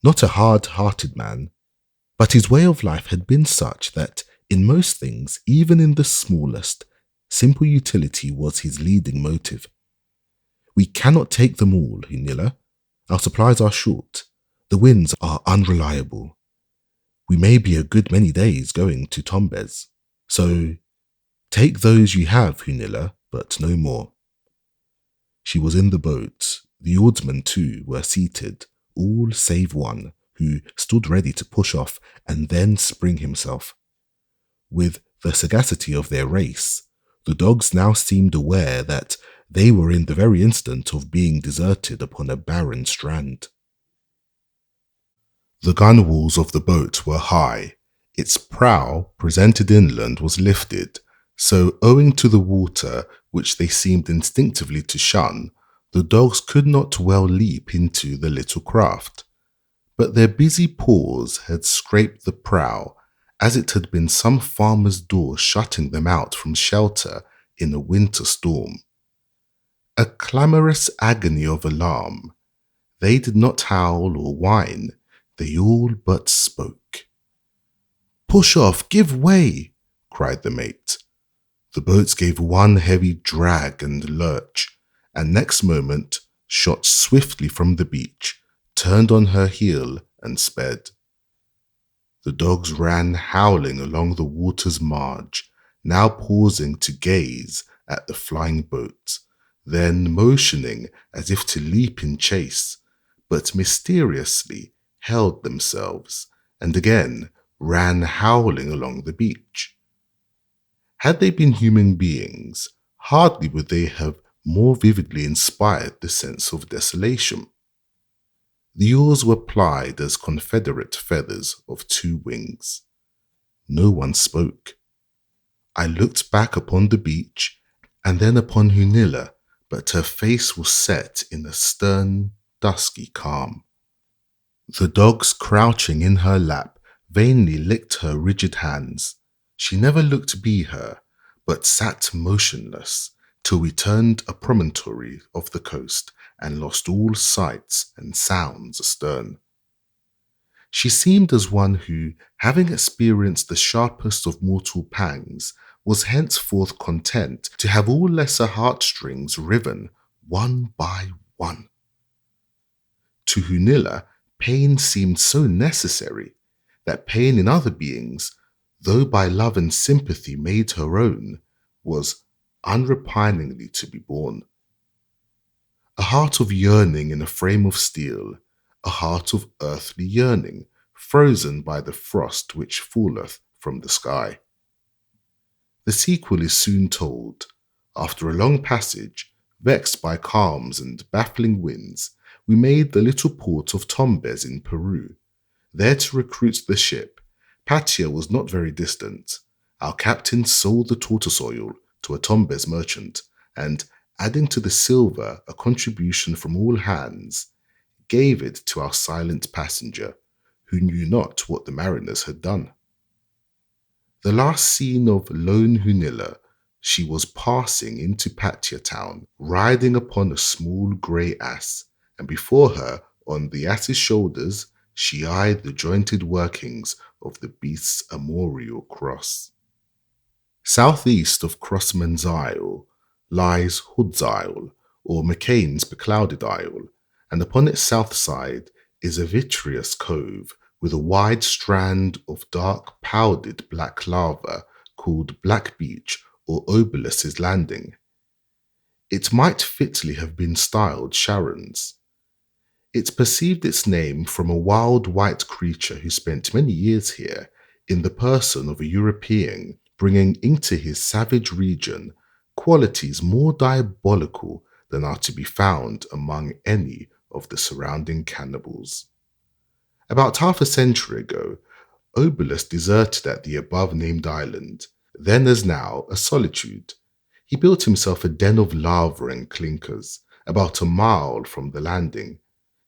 not a hard-hearted man, but his way of life had been such that in most things, even in the smallest, simple utility was his leading motive. We cannot take them all, Hunilla. Our supplies are short. The winds are unreliable. We may be a good many days going to Tombez. So take those you have, Hunilla, but no more. She was in the boat. The oarsmen too were seated, all save one, who stood ready to push off and then spring himself. With the sagacity of their race, the dogs now seemed aware that they were in the very instant of being deserted upon a barren strand. The gunwales of the boat were high. Its prow, presented inland, was lifted, so owing to the water, which they seemed instinctively to shun, the dogs could not well leap into the little craft. But their busy paws had scraped the prow, as it had been some farmer's door shutting them out from shelter in a winter storm. A clamorous agony of alarm. They did not howl or whine, they all but spoke. "Push off, give way!" cried the mate. The boats gave one heavy drag and lurch, and next moment shot swiftly from the beach, turned on her heel and sped. The dogs ran howling along the water's marge, now pausing to gaze at the flying boat, then motioning as if to leap in chase, but mysteriously held themselves, and again ran howling along the beach. Had they been human beings, hardly would they have more vividly inspired the sense of desolation. The oars were plied as confederate feathers of two wings. No one spoke. I looked back upon the beach, and then upon Hunilla, but her face was set in a stern, dusky calm. The dogs crouching in her lap vainly licked her rigid hands. She never looked be her, but sat motionless, till we turned a promontory of the coast and lost all sights and sounds astern. She seemed as one who, having experienced the sharpest of mortal pangs, was henceforth content to have all lesser heartstrings riven one by one. To Hunilla, pain seemed so necessary that pain in other beings, though by love and sympathy made her own, was unrepiningly to be borne. A heart of yearning in a frame of steel, a heart of earthly yearning, frozen by the frost which falleth from the sky. The sequel is soon told. After a long passage, vexed by calms and baffling winds, we made the little port of Tombez in Peru. There to recruit the ship, Piazza was not very distant. Our captain sold the tortoise oil to a Tombez merchant, and, adding to the silver a contribution from all hands, gave it to our silent passenger, who knew not what the mariners had done. The last scene of lone Hunilla, she was passing into Piazza town, riding upon a small grey ass, and before her, on the ass's shoulders, she eyed the jointed workings of the beast's armorial cross. Southeast of Crossman's Isle lies Hood's Isle, or McCain's beclouded isle, and upon its south side is a vitreous cove with a wide strand of dark powdered black lava called Black Beach or Obelis's Landing. It might fitly have been styled Sharon's. It perceived its name from a wild white creature who spent many years here in the person of a European, bringing into his savage region qualities more diabolical than are to be found among any of the surrounding cannibals. About half a century ago, Obolus deserted at the above-named island, then as now a solitude. He built himself a den of lava and clinkers, about a mile from the landing,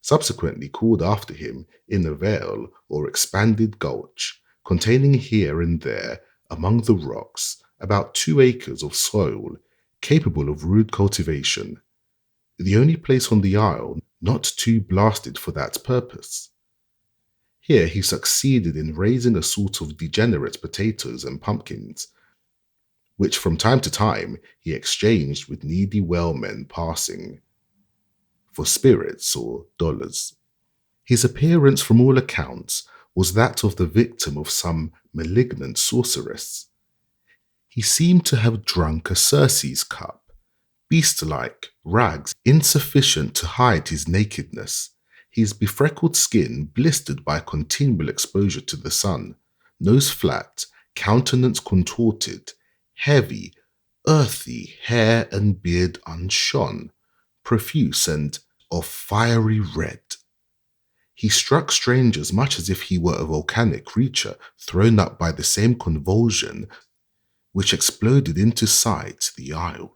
subsequently called after him in a vale or expanded gulch, containing here and there, among the rocks, about 2 acres of soil capable of rude cultivation, the only place on the isle not too blasted for that purpose. Here he succeeded in raising a sort of degenerate potatoes and pumpkins, which from time to time he exchanged with needy whalemen passing for spirits or dollars. His appearance, from all accounts, was that of the victim of some malignant sorceress. He seemed to have drunk a Circe's cup, beast-like rags insufficient to hide his nakedness, his befreckled skin blistered by continual exposure to the sun, nose flat, countenance contorted, heavy, earthy hair and beard unshorn, profuse and of fiery red. He struck strangers much as if he were a volcanic creature thrown up by the same convulsion which exploded into sight the isle.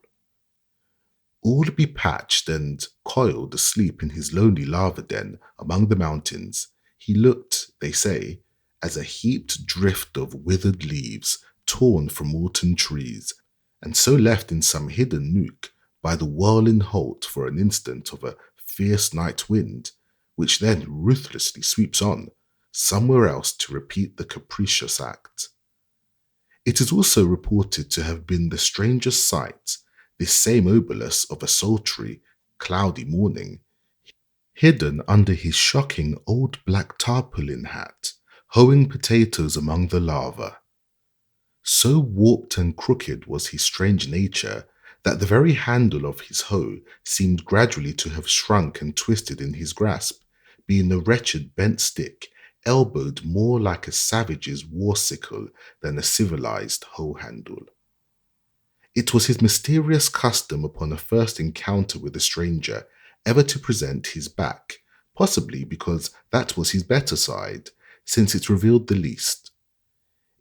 All bepatched and coiled asleep in his lonely lava den among the mountains, he looked, they say, as a heaped drift of withered leaves torn from autumn trees, and so left in some hidden nook by the whirling halt for an instant of a fierce night wind, which then ruthlessly sweeps on, somewhere else to repeat the capricious act. It is also reported to have been the strangest sight, this same obolus of a sultry, cloudy morning, hidden under his shocking old black tarpaulin hat, hoeing potatoes among the lava. So warped and crooked was his strange nature that the very handle of his hoe seemed gradually to have shrunk and twisted in his grasp, being a wretched bent stick, elbowed more like a savage's war sickle than a civilized hoe handle. It was his mysterious custom upon a first encounter with a stranger ever to present his back, possibly because that was his better side, since it revealed the least.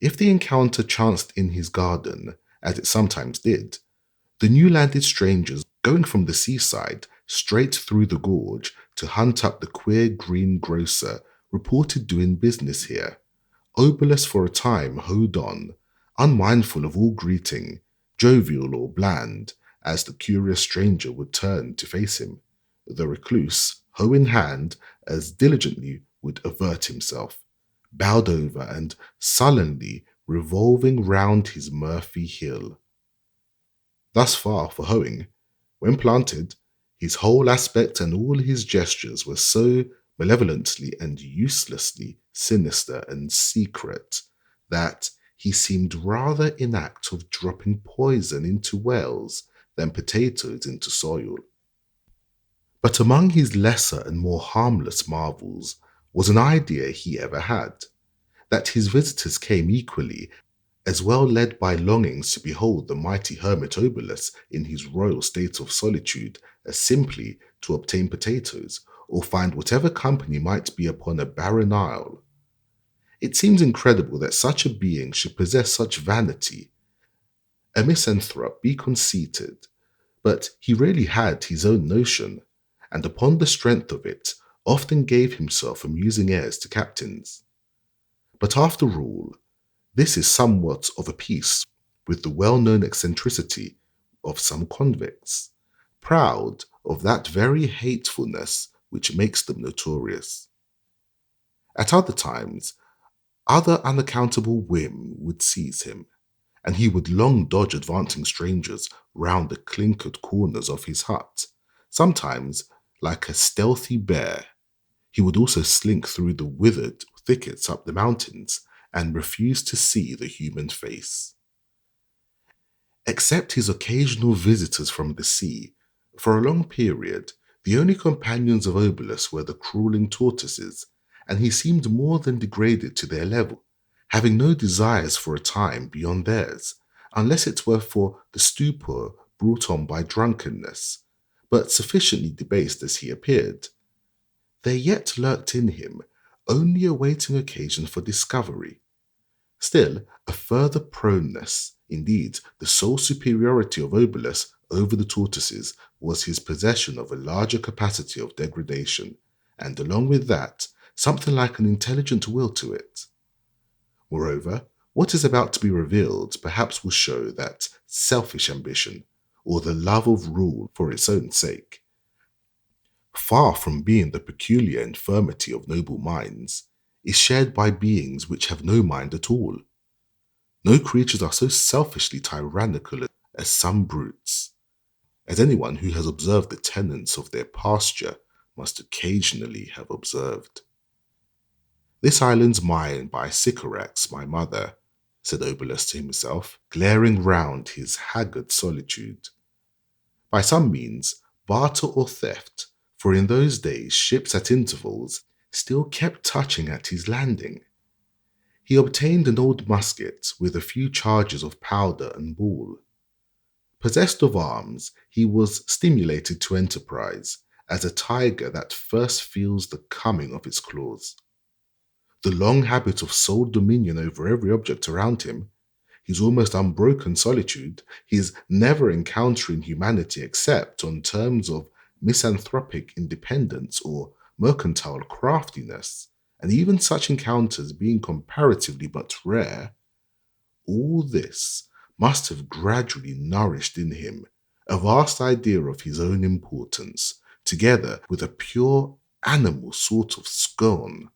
If the encounter chanced in his garden, as it sometimes did, the new landed strangers, going from the seaside straight through the gorge to hunt up the queer green grocer, reported doing business here. Obolus for a time hoed on, unmindful of all greeting, jovial or bland, as the curious stranger would turn to face him. The recluse, hoe in hand, as diligently would avert himself, bowed over and sullenly revolving round his Murphy hill. Thus far for hoeing. When planted, his whole aspect and all his gestures were so malevolently and uselessly sinister and secret that he seemed rather in act of dropping poison into wells than potatoes into soil. But among his lesser and more harmless marvels was an idea he ever had, that his visitors came equally as well led by longings to behold the mighty hermit Obolus in his royal state of solitude as simply to obtain potatoes or find whatever company might be upon a barren isle. It seems incredible that such a being should possess such vanity. A misanthrope, be conceited, but he really had his own notion, and upon the strength of it often gave himself amusing airs to captains. But after all, this is somewhat of a piece with the well-known eccentricity of some convicts, proud of that very hatefulness which makes them notorious. At other times, other unaccountable whim would seize him, and he would long dodge advancing strangers round the clinkered corners of his hut. Sometimes, like a stealthy bear, he would also slink through the withered thickets up the mountains and refuse to see the human face. Except his occasional visitors from the sea, for a long period, the only companions of Obolus were the crawling tortoises, and he seemed more than degraded to their level, having no desires for a time beyond theirs, unless it were for the stupor brought on by drunkenness, but sufficiently debased as he appeared. There yet lurked in him, only awaiting occasion for discovery, still a further proneness. Indeed, the sole superiority of Obolus over the tortoises was his possession of a larger capacity of degradation, and along with that, something like an intelligent will to it. Moreover, what is about to be revealed perhaps will show that selfish ambition, or the love of rule for its own sake, far from being the peculiar infirmity of noble minds, is shared by beings which have no mind at all. No creatures are so selfishly tyrannical as some brutes, as anyone who has observed the tenants of their pasture must occasionally have observed. This island's mine by Sycorax, my mother, said Obolus to himself, glaring round his haggard solitude. By some means, barter or theft, for in those days ships at intervals still kept touching at his landing. He obtained an old musket with a few charges of powder and ball. Possessed of arms, he was stimulated to enterprise, as a tiger that first feels the coming of its claws. The long habit of sole dominion over every object around him, his almost unbroken solitude, his never encountering humanity except on terms of misanthropic independence or mercantile craftiness, and even such encounters being comparatively but rare, all this must have gradually nourished in him a vast idea of his own importance, together with a pure animal sort of scorn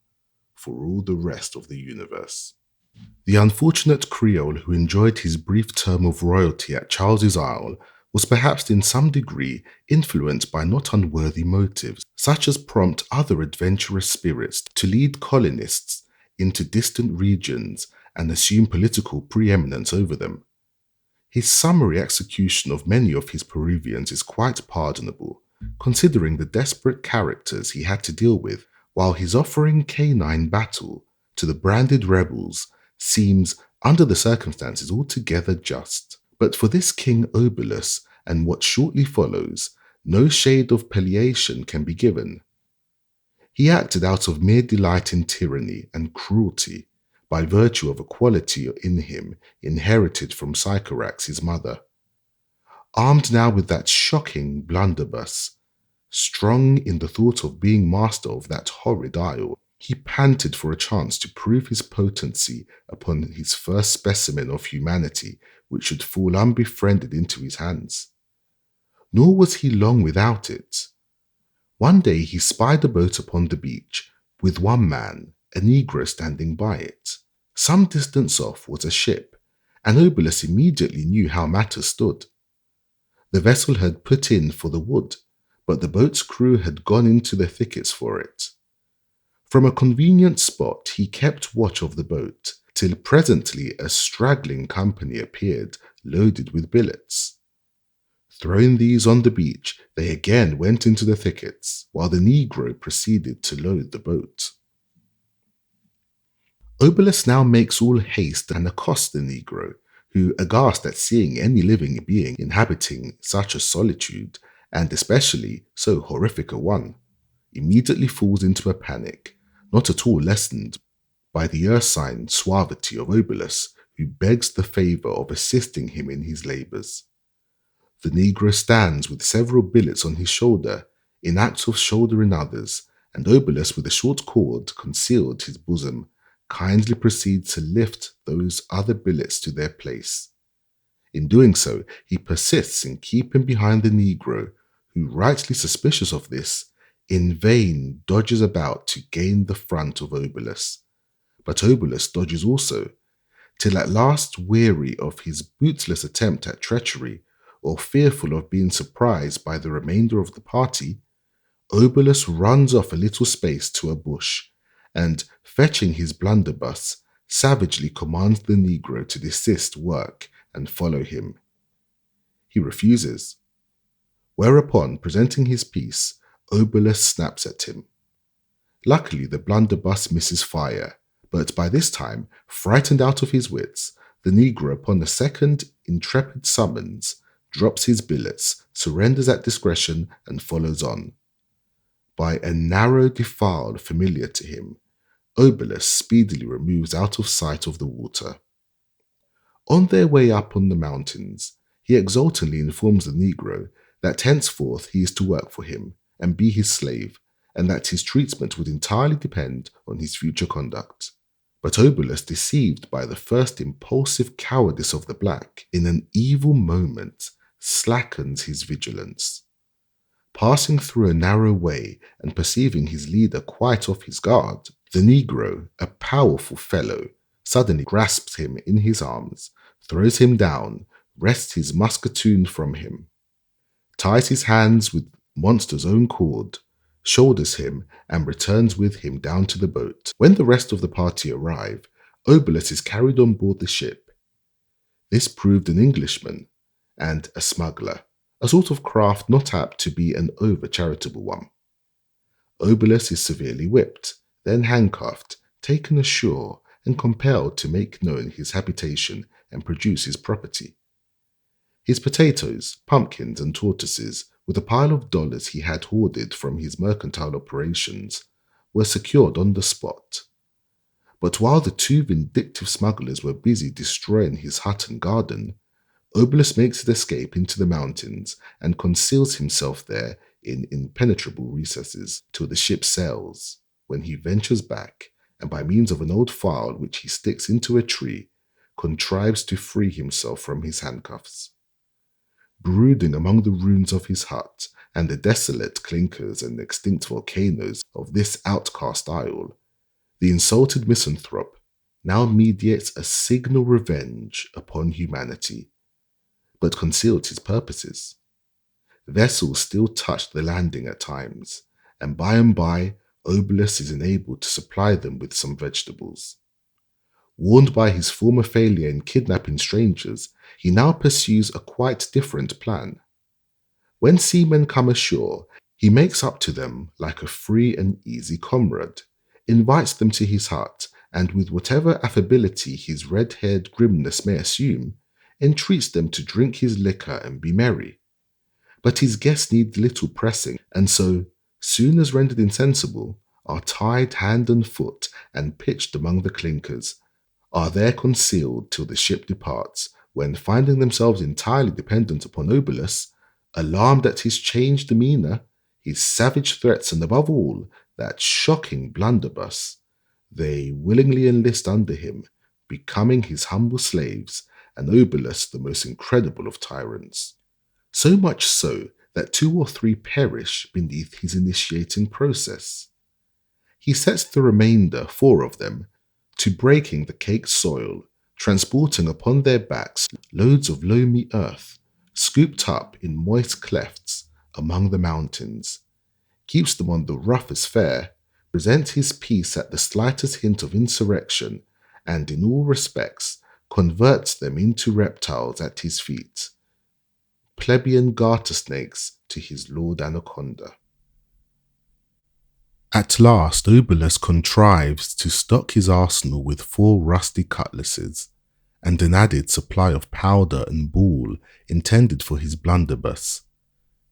for all the rest of the universe. The unfortunate Creole who enjoyed his brief term of royalty at Charles's Isle was perhaps in some degree influenced by not unworthy motives, such as prompt other adventurous spirits to lead colonists into distant regions and assume political preeminence over them. His summary execution of many of his Peruvians is quite pardonable, considering the desperate characters he had to deal with, while his offering canine battle to the branded rebels seems, under the circumstances, altogether just. But for this King Obolus and what shortly follows, no shade of palliation can be given. He acted out of mere delight in tyranny and cruelty, by virtue of a quality in him inherited from Sycorax, his mother. Armed now with that shocking blunderbuss, strong in the thought of being master of that horrid isle, he panted for a chance to prove his potency upon his first specimen of humanity which should fall unbefriended into his hands. Nor was he long without it. One day he spied a boat upon the beach, with one man, a negro, standing by it. Some distance off was a ship, and Obolus immediately knew how matters stood. The vessel had put in for the wood, but the boat's crew had gone into the thickets for it. From a convenient spot he kept watch of the boat, till presently a straggling company appeared, loaded with billets. Throwing these on the beach, they again went into the thickets, while the negro proceeded to load the boat. Obolus now makes all haste and accosts the negro, who, aghast at seeing any living being inhabiting such a solitude, and especially so horrific a one, immediately falls into a panic, not at all lessened by the ursine suavity of Obolus, who begs the favour of assisting him in his labours. The negro stands with several billets on his shoulder, in act of shouldering others, and Obolus, with a short cord concealed his bosom, kindly proceeds to lift those other billets to their place. In doing so, he persists in keeping behind the negro, who, rightly suspicious of this, in vain dodges about to gain the front of Obolus. But Obolus dodges also, till at last, weary of his bootless attempt at treachery, or fearful of being surprised by the remainder of the party, Obolus runs off a little space to a bush, and, fetching his blunderbuss, savagely commands the negro to desist work and follow him. He refuses, whereupon, presenting his piece, Obolus snaps at him. Luckily, the blunderbuss misses fire, but by this time, frightened out of his wits, the negro, upon a second intrepid summons, drops his billets, surrenders at discretion, and follows on. By a narrow defile familiar to him, Obolus speedily removes out of sight of the water. On their way up on the mountains, he exultantly informs the negro that henceforth he is to work for him and be his slave, and that his treatment would entirely depend on his future conduct. But Obolus, deceived by the first impulsive cowardice of the black, in an evil moment slackens his vigilance. Passing through a narrow way and perceiving his leader quite off his guard, The Negro, a powerful fellow, suddenly grasps him in his arms, throws him down, wrests his musketoon from him, ties his hands with Monster's own cord, shoulders him, and returns with him down to the boat. When the rest of the party arrive, Obolus is carried on board the ship. This proved an Englishman and a smuggler, a sort of craft not apt to be an over-charitable one. Obolus is severely whipped, then handcuffed, taken ashore, and compelled to make known his habitation and produce his property. His potatoes, pumpkins, and tortoises, with a pile of dollars he had hoarded from his mercantile operations, were secured on the spot. But while the two vindictive smugglers were busy destroying his hut and garden, Obolus makes his escape into the mountains and conceals himself there in impenetrable recesses till the ship sails, when he ventures back, and by means of an old file which he sticks into a tree, contrives to free himself from his handcuffs. Brooding among the ruins of his hut and the desolate clinkers and extinct volcanoes of this outcast isle, the insulted misanthrope now meditates a signal revenge upon humanity, but concealed his purposes. Vessels still touched the landing at times, and by Obolus is enabled to supply them with some vegetables. Warned by his former failure in kidnapping strangers, he now pursues a quite different plan. When seamen come ashore, he makes up to them like a free and easy comrade, invites them to his hut, and with whatever affability his red-haired grimness may assume, entreats them to drink his liquor and be merry. But his guests need little pressing, and so, soon as rendered insensible, are tied hand and foot and pitched among the clinkers, are there concealed till the ship departs, when, finding themselves entirely dependent upon Obolus, alarmed at his changed demeanour, his savage threats, and above all, that shocking blunderbuss, they willingly enlist under him, becoming his humble slaves, and Obolus the most incredible of tyrants. So much so that 2 or 3 perish beneath his initiating process. He sets the remainder, 4 of them, to breaking the caked soil, transporting upon their backs loads of loamy earth, scooped up in moist clefts among the mountains, keeps them on the roughest fare, presents his peace at the slightest hint of insurrection, and in all respects converts them into reptiles at his feet, plebeian garter snakes to his lord Anaconda. At last Obolus contrives to stock his arsenal with 4 rusty cutlasses, and an added supply of powder and ball intended for his blunderbuss.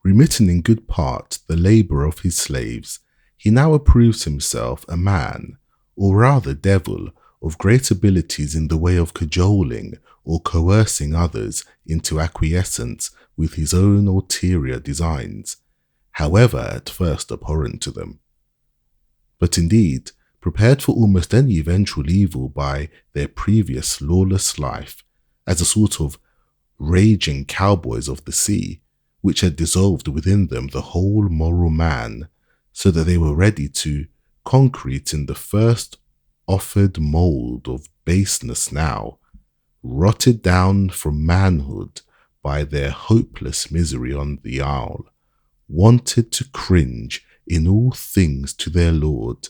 Remitting in good part the labour of his slaves, he now approves himself a man, or rather devil, of great abilities in the way of cajoling or coercing others into acquiescence with his own ulterior designs, however at first abhorrent to them. But indeed, prepared for almost any eventual evil by their previous lawless life, as a sort of raging cowboys of the sea, which had dissolved within them the whole moral man, so that they were ready to concrete in the first offered mould of baseness now, rotted down from manhood by their hopeless misery on the isle, wanted to cringe in all things to their lord,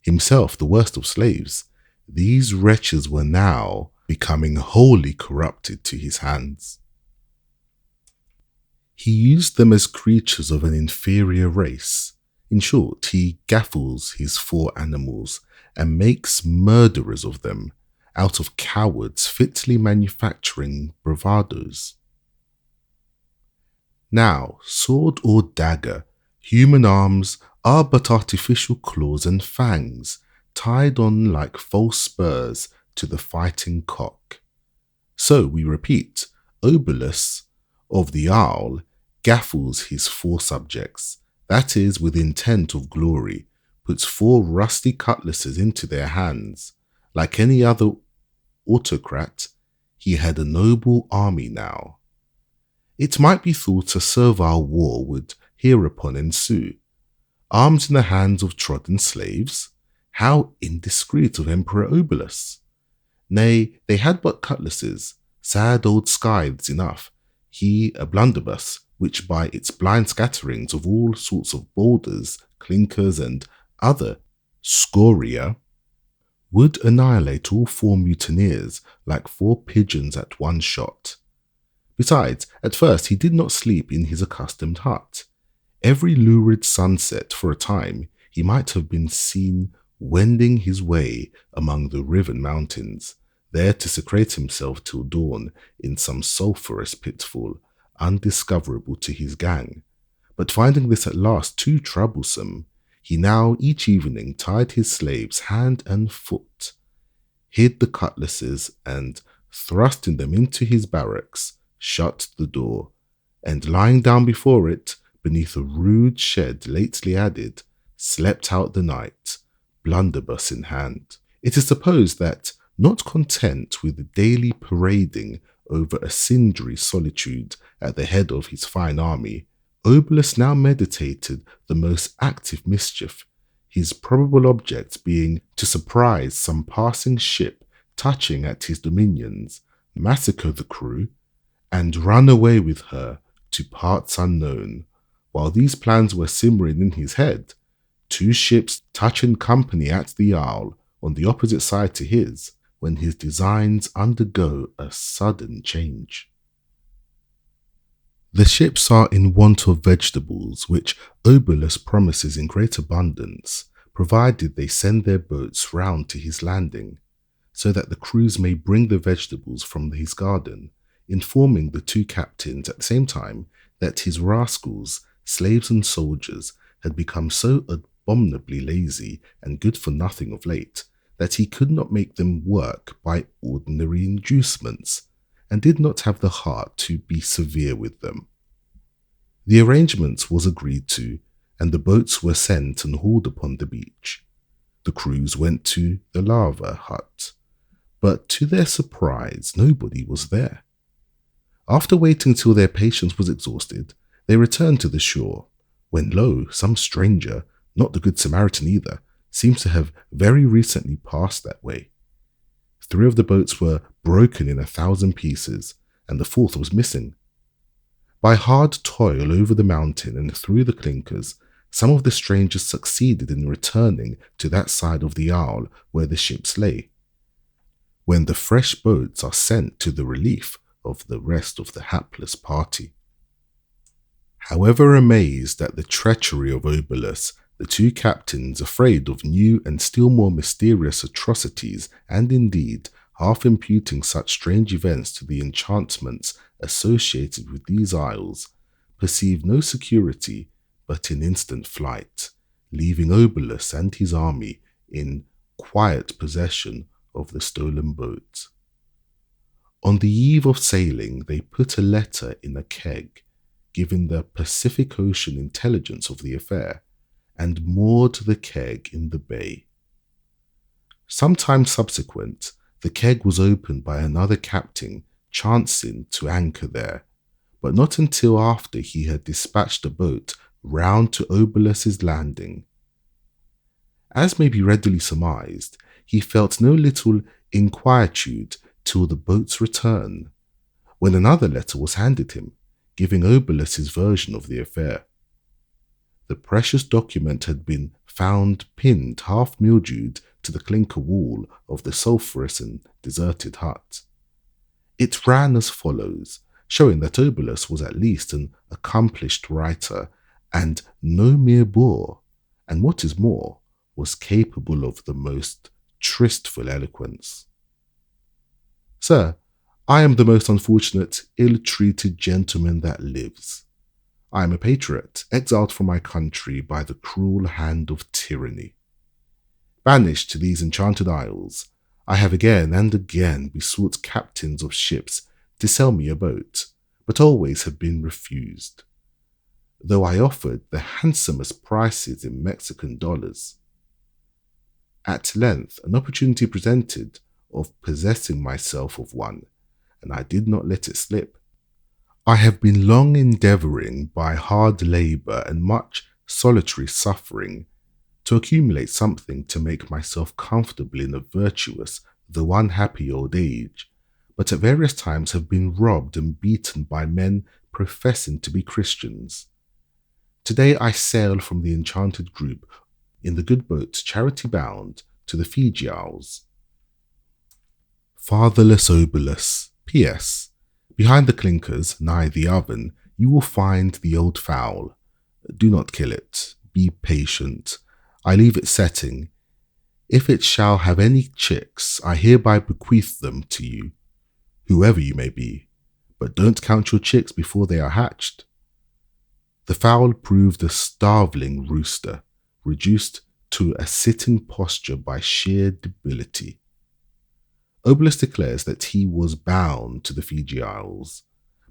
himself the worst of slaves. These wretches were now becoming wholly corrupted to his hands. He used them as creatures of an inferior race. In short, he gaffles his 4 animals and makes murderers of them out of cowards fitly manufacturing bravados. Now, sword or dagger, human arms are but artificial claws and fangs, tied on like false spurs to the fighting cock. So, we repeat, Obolus of the Owl gaffles his 4 subjects, that is, with intent of glory, puts 4 rusty cutlasses into their hands. Like any other autocrat, he had a noble army now. It might be thought a servile war would hereupon ensue. Arms in the hands of trodden slaves? How indiscreet of Emperor Obolus! Nay, they had but cutlasses, sad old scythes enough, he a blunderbuss, which by its blind scatterings of all sorts of boulders, clinkers, and other scoria, would annihilate all four mutineers like four pigeons at one shot. Besides, at first he did not sleep in his accustomed hut. Every lurid sunset for a time he might have been seen wending his way among the riven mountains, there to secrete himself till dawn in some sulphurous pitfall, undiscoverable to his gang. But finding this at last too troublesome, he now each evening tied his slaves hand and foot, hid the cutlasses, and, thrusting them into his barracks, shut the door, and lying down before it, beneath a rude shed lately added, slept out the night, blunderbuss in hand. It is supposed that, not content with the daily parading over a cindery solitude at the head of his fine army, Obolus now meditated the most active mischief, his probable object being to surprise some passing ship touching at his dominions, massacre the crew, and run away with her to parts unknown. While these plans were simmering in his head, two ships touch in company at the Isle on the opposite side to his, when his designs undergo a sudden change. The ships are in want of vegetables, which Obolus promises in great abundance, provided they send their boats round to his landing, so that the crews may bring the vegetables from his garden, informing the two captains at the same time that his rascals, slaves and soldiers, had become so abominably lazy and good for nothing of late, that he could not make them work by ordinary inducements, and did not have the heart to be severe with them. The arrangement was agreed to, and the boats were sent and hauled upon the beach. The crews went to the lava hut, but to their surprise nobody was there. After waiting till their patience was exhausted, they returned to the shore, when lo, some stranger, not the Good Samaritan either, seems to have very recently passed that way. 3 of the boats were broken in 1,000 pieces, and the 4th was missing. By hard toil over the mountain and through the clinkers, some of the strangers succeeded in returning to that side of the Isle where the ships lay, when the fresh boats are sent to the relief of the rest of the hapless party. However amazed at the treachery of Obolus, the 2 captains, afraid of new and still more mysterious atrocities, and indeed half imputing such strange events to the enchantments associated with these isles, perceived no security but in instant flight, leaving Obolus and his army in quiet possession of the stolen boat. On the eve of sailing, they put a letter in a keg, giving the Pacific Ocean intelligence of the affair, and moored the keg in the bay. Some time subsequent, the keg was opened by another captain chancing to anchor there, but not until after he had dispatched a boat round to Obolus's landing. As may be readily surmised, he felt no little inquietude till the boat's return, when another letter was handed him, giving Obolus his version of the affair. The precious document had been found pinned half mildewed to the clinker wall of the sulphurous and deserted hut. It ran as follows, showing that Obolus was at least an accomplished writer and no mere boor, and what is more, was capable of the most tristful eloquence. Sir, I am the most unfortunate, ill-treated gentleman that lives. I am a patriot, exiled from my country by the cruel hand of tyranny. Banished to these enchanted isles, I have again and again besought captains of ships to sell me a boat, but always have been refused, though I offered the handsomest prices in Mexican dollars. At length, an opportunity presented of possessing myself of one, and I did not let it slip. I have been long endeavouring by hard labour and much solitary suffering to accumulate something to make myself comfortable in a virtuous, though unhappy old age, but at various times have been robbed and beaten by men professing to be Christians. Today I sail from the enchanted group in the good boat Charity bound to the Fiji Isles. Fatherless Obolus. P.S. Behind the clinkers, nigh the oven, you will find the old fowl. Do not kill it. Be patient. I leave it setting. If it shall have any chicks, I hereby bequeath them to you, whoever you may be, but don't count your chicks before they are hatched. The fowl proved a starveling rooster, reduced to a sitting posture by sheer debility. Obolus declares that he was bound to the Fiji Isles,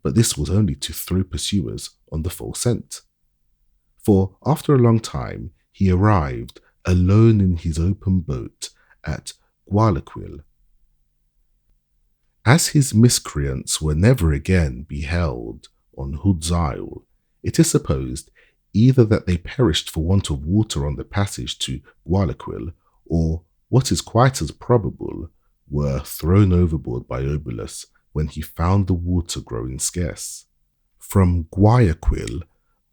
but this was only to throw pursuers on the false scent. For after a long time he arrived alone in his open boat at Guayaquil. As his miscreants were never again beheld on Hood's Isle, it is supposed either that they perished for want of water on the passage to Guayaquil, or, what is quite as probable, were thrown overboard by Obolus when he found the water growing scarce. From Guayaquil,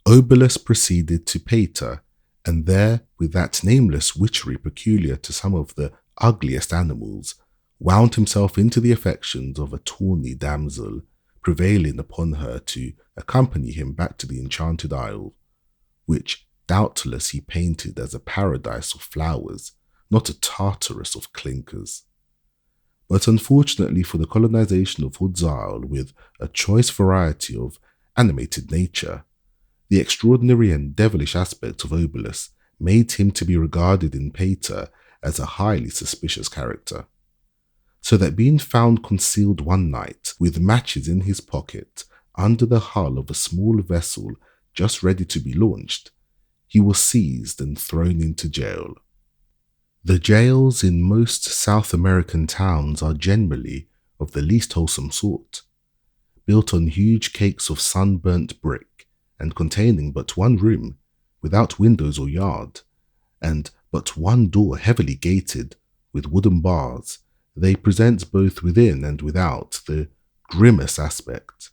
Obolus proceeded to Pater, and there, with that nameless witchery peculiar to some of the ugliest animals, wound himself into the affections of a tawny damsel, prevailing upon her to accompany him back to the enchanted isle, which doubtless he painted as a paradise of flowers, not a Tartarus of clinkers. But unfortunately for the colonization of Hood's Isle with a choice variety of animated nature, the extraordinary and devilish aspect of Obolus made him to be regarded in Pater as a highly suspicious character, so that being found concealed one night with matches in his pocket under the hull of a small vessel just ready to be launched, he was seized and thrown into jail. The jails in most South American towns are generally of the least wholesome sort, built on huge cakes of sunburnt brick and containing but one room, without windows or yard, and but one door heavily gated with wooden bars. They present both within and without the grimmest aspect.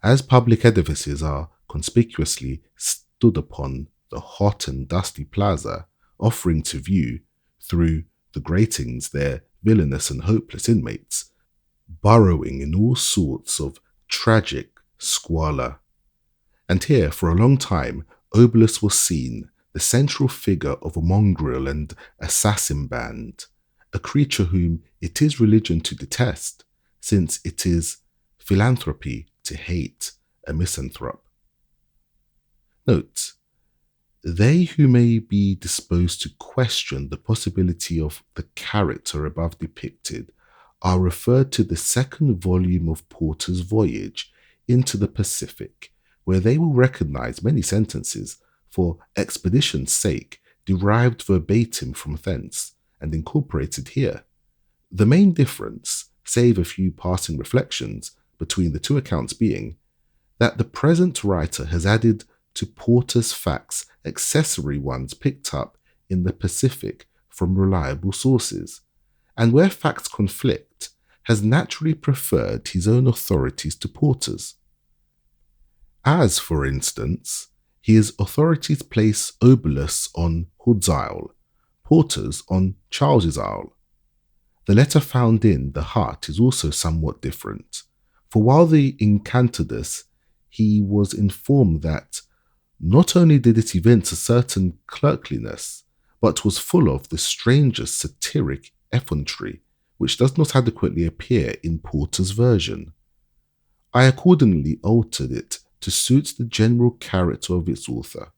As public edifices are conspicuously stood upon the hot and dusty plaza, offering to view through the gratings their villainous and hopeless inmates, burrowing in all sorts of tragic squalor. And here, for a long time, Obolus was seen, the central figure of a mongrel and assassin band, a creature whom it is religion to detest, since it is philanthropy to hate a misanthrope. Note, they who may be disposed to question the possibility of the character above depicted are referred to the second volume of Porter's Voyage into the Pacific, where they will recognize many sentences, for expedition's sake, derived verbatim from thence, and incorporated here. The main difference, save a few passing reflections, between the two accounts being that the present writer has added to Porter's facts accessory ones picked up in the Pacific from reliable sources, and where facts conflict, has naturally preferred his own authorities to Porter's. As, for instance, his authorities place Obolus on Hood's Isle, Porter's on Charles's Isle. The letter found in the hut is also somewhat different, for while the Incantadus he was informed that not only did it evince a certain clerkliness, but was full of the strangest satiric effrontery, which does not adequately appear in Porter's version. I accordingly altered it to suit the general character of its author.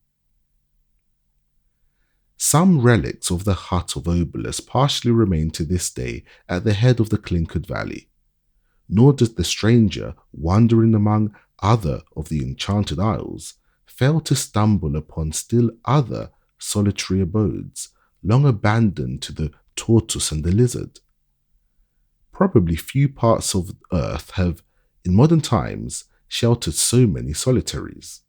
Some relics of the hut of Obolus partially remain to this day at the head of the clinkered valley, nor does the stranger, wandering among other of the enchanted isles, fail to stumble upon still other solitary abodes, long abandoned to the tortoise and the lizard. Probably few parts of earth have, in modern times, sheltered so many solitaries.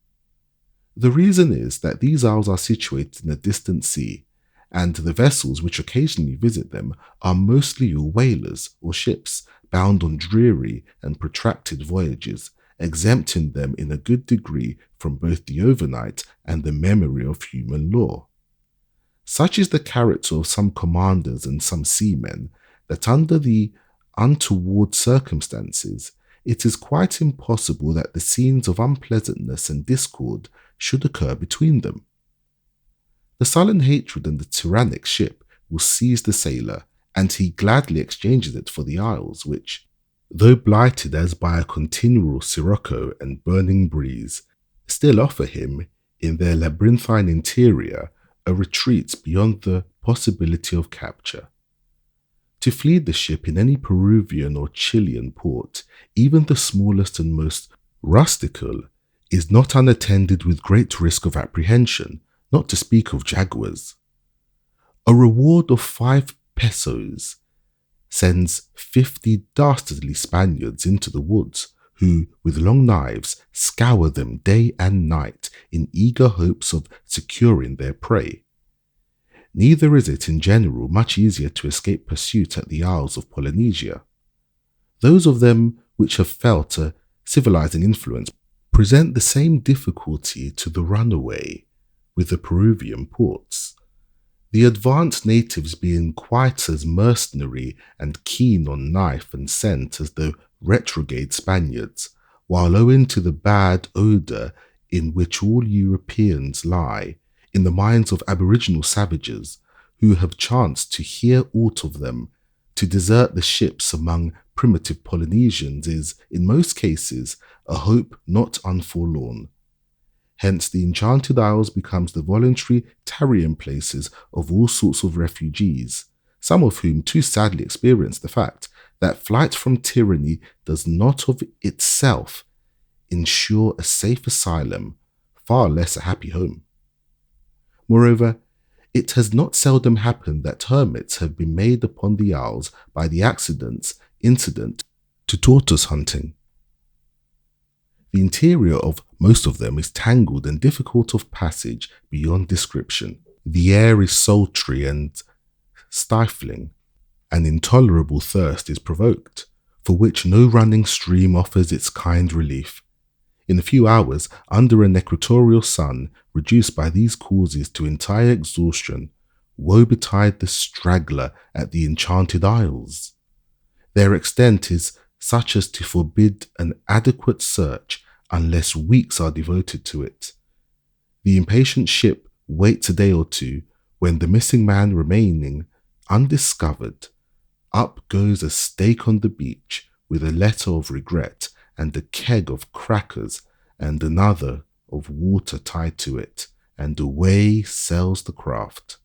The reason is that these isles are situated in a distant sea, and the vessels which occasionally visit them are mostly whalers or ships bound on dreary and protracted voyages, exempting them in a good degree from both the overnight and the memory of human law. Such is the character of some commanders and some seamen that under the untoward circumstances, it is quite impossible that the scenes of unpleasantness and discord should occur between them. The sullen hatred and the tyrannic ship will seize the sailor, and he gladly exchanges it for the isles, which, though blighted as by a continual sirocco and burning breeze, still offer him, in their labyrinthine interior, a retreat beyond the possibility of capture. To flee the ship in any Peruvian or Chilean port, even the smallest and most rustical, is not unattended with great risk of apprehension, not to speak of jaguars. A reward of 5 pesos sends 50 dastardly Spaniards into the woods, who, with long knives, scour them day and night in eager hopes of securing their prey. Neither is it in general much easier to escape pursuit at the Isles of Polynesia. Those of them which have felt a civilizing influence present the same difficulty to the runaway with the Peruvian ports, the advanced natives being quite as mercenary and keen on knife and scent as the retrograde Spaniards, while owing to the bad odour in which all Europeans lie, in the minds of aboriginal savages who have chanced to hear aught of them, to desert the ships among primitive Polynesians is, in most cases, a hope not unforlorn. Hence the Enchanted Isles becomes the voluntary tarrying places of all sorts of refugees, some of whom too sadly experience the fact that flight from tyranny does not of itself ensure a safe asylum, far less a happy home. Moreover, it has not seldom happened that hermits have been made upon the Isles by the accidents incident to tortoise hunting. The interior of most of them is tangled and difficult of passage beyond description. The air is sultry and stifling. An intolerable thirst is provoked, for which no running stream offers its kind relief. In a few hours, under an equatorial sun, reduced by these causes to entire exhaustion, woe betide the straggler at the Enchanted Isles. Their extent is such as to forbid an adequate search unless weeks are devoted to it. The impatient ship waits a day or two, when the missing man remaining undiscovered, up goes a stake on the beach with a letter of regret and a keg of crackers and another of water tied to it, and away sails the craft.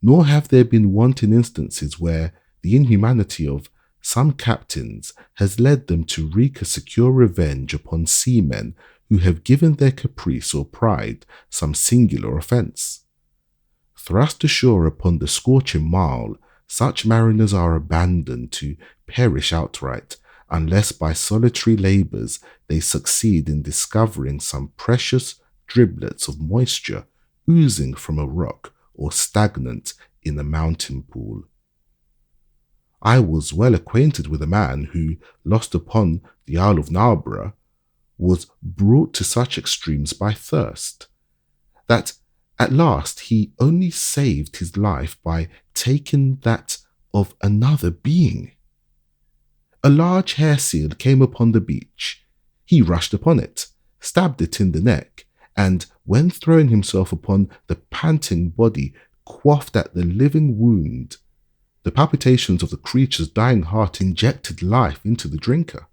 Nor have there been wanting instances where the inhumanity of some captains has led them to wreak a secure revenge upon seamen who have given their caprice or pride some singular offence. Thrust ashore upon the scorching marl, such mariners are abandoned to perish outright, unless by solitary labours they succeed in discovering some precious driblets of moisture oozing from a rock or stagnant in a mountain pool. I was well acquainted with a man who, lost upon the Isle of Narborough, was brought to such extremes by thirst, that at last he only saved his life by taking that of another being. A large hair seal came upon the beach. He rushed upon it, stabbed it in the neck, and, when throwing himself upon the panting body, quaffed at the living wound. The palpitations of the creature's dying heart injected life into the drinker.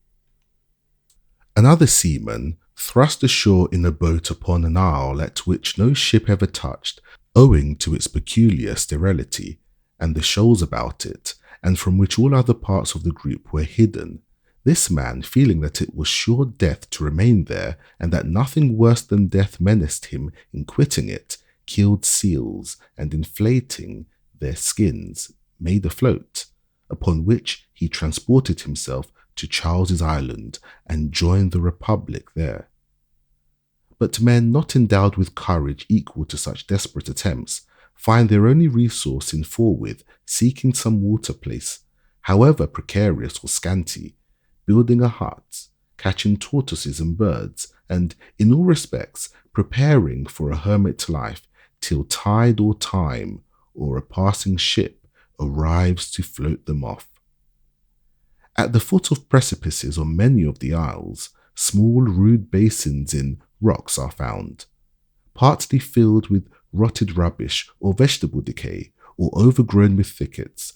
Another seaman thrust ashore in a boat upon an isle at which no ship ever touched, owing to its peculiar sterility, and the shoals about it, and from which all other parts of the group were hidden. This man, feeling that it was sure death to remain there, and that nothing worse than death menaced him in quitting it, killed seals, and inflating their skins, made a float, upon which he transported himself to Charles's Island and joined the Republic there. But men not endowed with courage equal to such desperate attempts find their only resource in forthwith seeking some water place, however precarious or scanty, building a hut, catching tortoises and birds, and, in all respects, preparing for a hermit life till tide or time or a passing ship arrives to float them off. At the foot of precipices on many of the isles, small rude basins in rocks are found, partly filled with rotted rubbish or vegetable decay, or overgrown with thickets,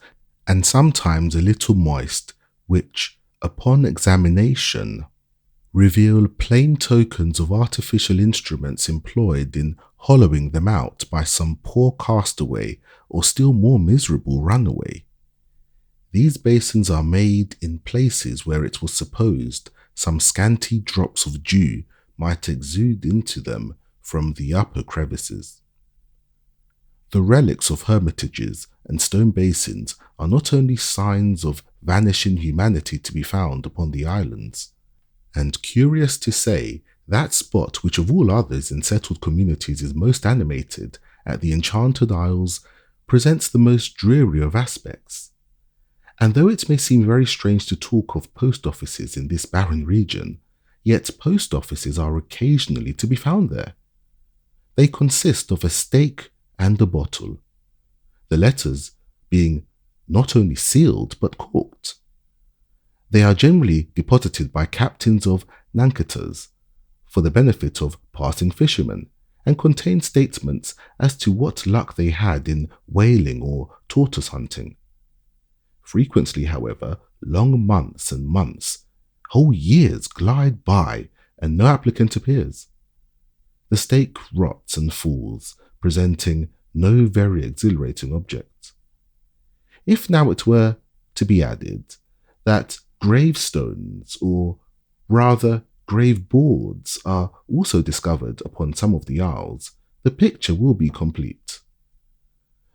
and sometimes a little moist, which, upon examination, reveal plain tokens of artificial instruments employed in hollowing them out by some poor castaway or still more miserable runaway. These basins are made in places where it was supposed some scanty drops of dew might exude into them from the upper crevices. The relics of hermitages and stone basins are not only signs of vanishing humanity to be found upon the islands, and curious to say, that spot which of all others in settled communities is most animated at the Enchanted Isles presents the most dreary of aspects. And though it may seem very strange to talk of post offices in this barren region, yet post offices are occasionally to be found there. They consist of a stake and a bottle, the letters being not only sealed but corked. They are generally deposited by captains of nanketters for the benefit of passing fishermen, and contain statements as to what luck they had in whaling or tortoise hunting. Frequently, however, long months and months, whole years glide by and no applicant appears. The stake rots and falls, presenting no very exhilarating object. If now it were to be added that gravestones, or rather grave boards, are also discovered upon some of the isles, the picture will be complete.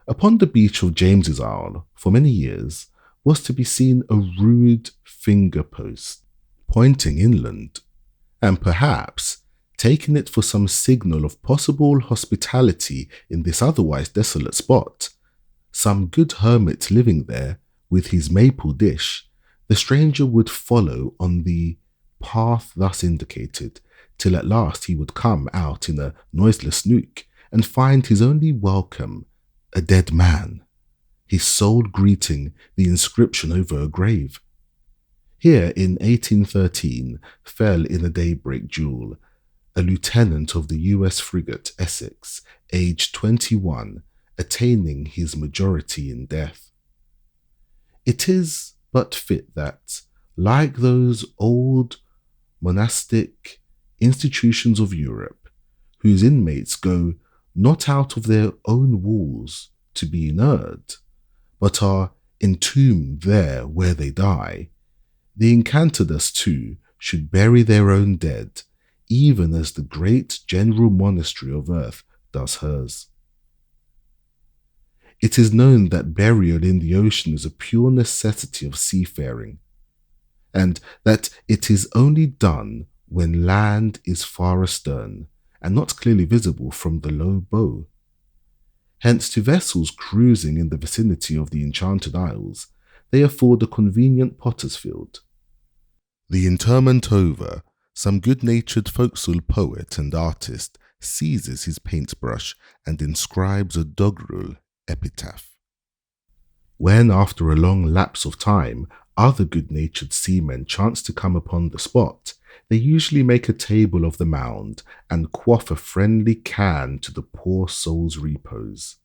Upon the beach of James's Isle, for many years, was to be seen a rude finger post, pointing inland, and perhaps taking it for some signal of possible hospitality in this otherwise desolate spot, some good hermit living there with his maple dish, the stranger would follow on the path thus indicated, till at last he would come out in a noiseless nook and find his only welcome a dead man, his sole greeting the inscription over a grave. Here in 1813 fell in a daybreak duel a lieutenant of the U.S. frigate Essex, aged 21, attaining his majority in death. It is but fit that, like those old monastic institutions of Europe, whose inmates go not out of their own walls to be inurned, but are entombed there where they die, the Incantadus too should bury their own dead, even as the great general monastery of earth does hers. It is known that burial in the ocean is a pure necessity of seafaring, and that it is only done when land is far astern and not clearly visible from the low bow. Hence, to vessels cruising in the vicinity of the Enchanted Isles, they afford a convenient potter's field. The interment over, some good-natured forecastle poet and artist seizes his paintbrush and inscribes a doggerel epitaph. When, after a long lapse of time, other good-natured seamen chance to come upon the spot, they usually make a table of the mound and quaff a friendly can to the poor soul's repose.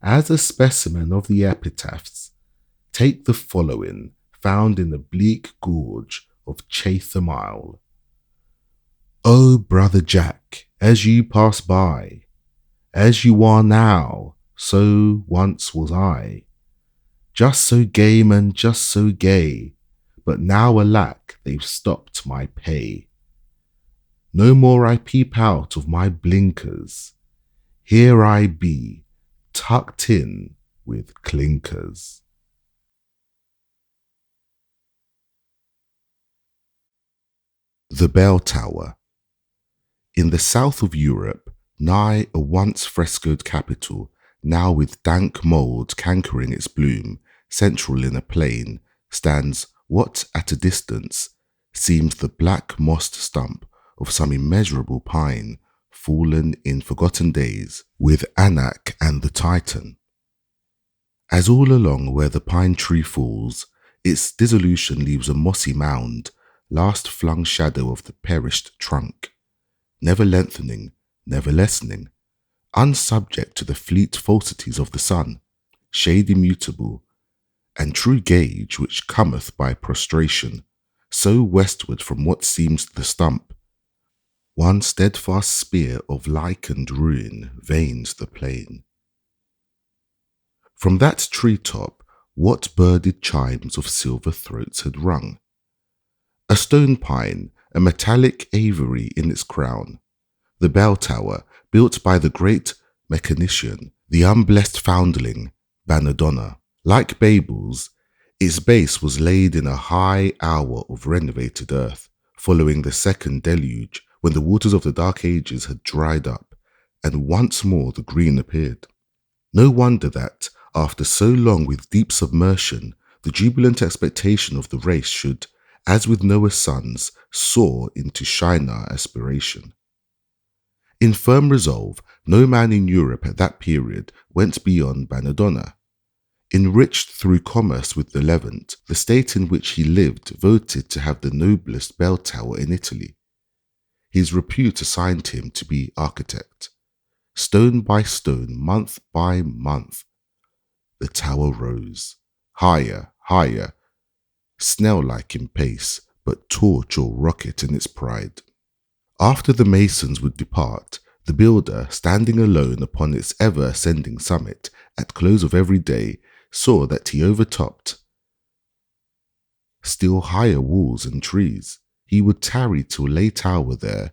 As a specimen of the epitaphs, take the following, found in the bleak gorge of Chatham Isle. O brother Jack, as you pass by, as you are now, so once was I. Just so game and just so gay, but now alack, they've stopped my pay. No more I peep out of my blinkers. Here I be, tucked in with clinkers. The Bell Tower. In the south of Europe, nigh a once frescoed capital, now with dank mould cankering its bloom, central in a plain, stands what at a distance seems the black mossed stump of some immeasurable pine, fallen in forgotten days, with Anak and the Titan. As all along where the pine tree falls, its dissolution leaves a mossy mound, last flung shadow of the perished trunk, never lengthening, never lessening, unsubject to the fleet falsities of the sun, shade immutable, and true gauge which cometh by prostration, so westward from what seems the stump, one steadfast spear of lichened ruin veins the plain. From that tree-top, what birded chimes of silver throats had rung? A stone pine, a metallic aviary in its crown, the bell tower, built by the great mechanician, the unblessed foundling, Banadonna. Like Babel's, its base was laid in a high hour of renovated earth, following the second deluge, when the waters of the Dark Ages had dried up, and once more the green appeared. No wonder that, after so long with deep submersion, the jubilant expectation of the race should, as with Noah's sons, soar into Shinar aspiration. In firm resolve, no man in Europe at that period went beyond Banadonna. Enriched through commerce with the Levant, the state in which he lived voted to have the noblest bell tower in Italy. His repute assigned him to be architect. Stone by stone, month by month, the tower rose, higher, higher, snail-like in pace, but torch or rocket in its pride. After the masons would depart, the builder, standing alone upon its ever-ascending summit, at close of every day, saw that he overtopped still higher walls and trees. He would tarry till late hour there,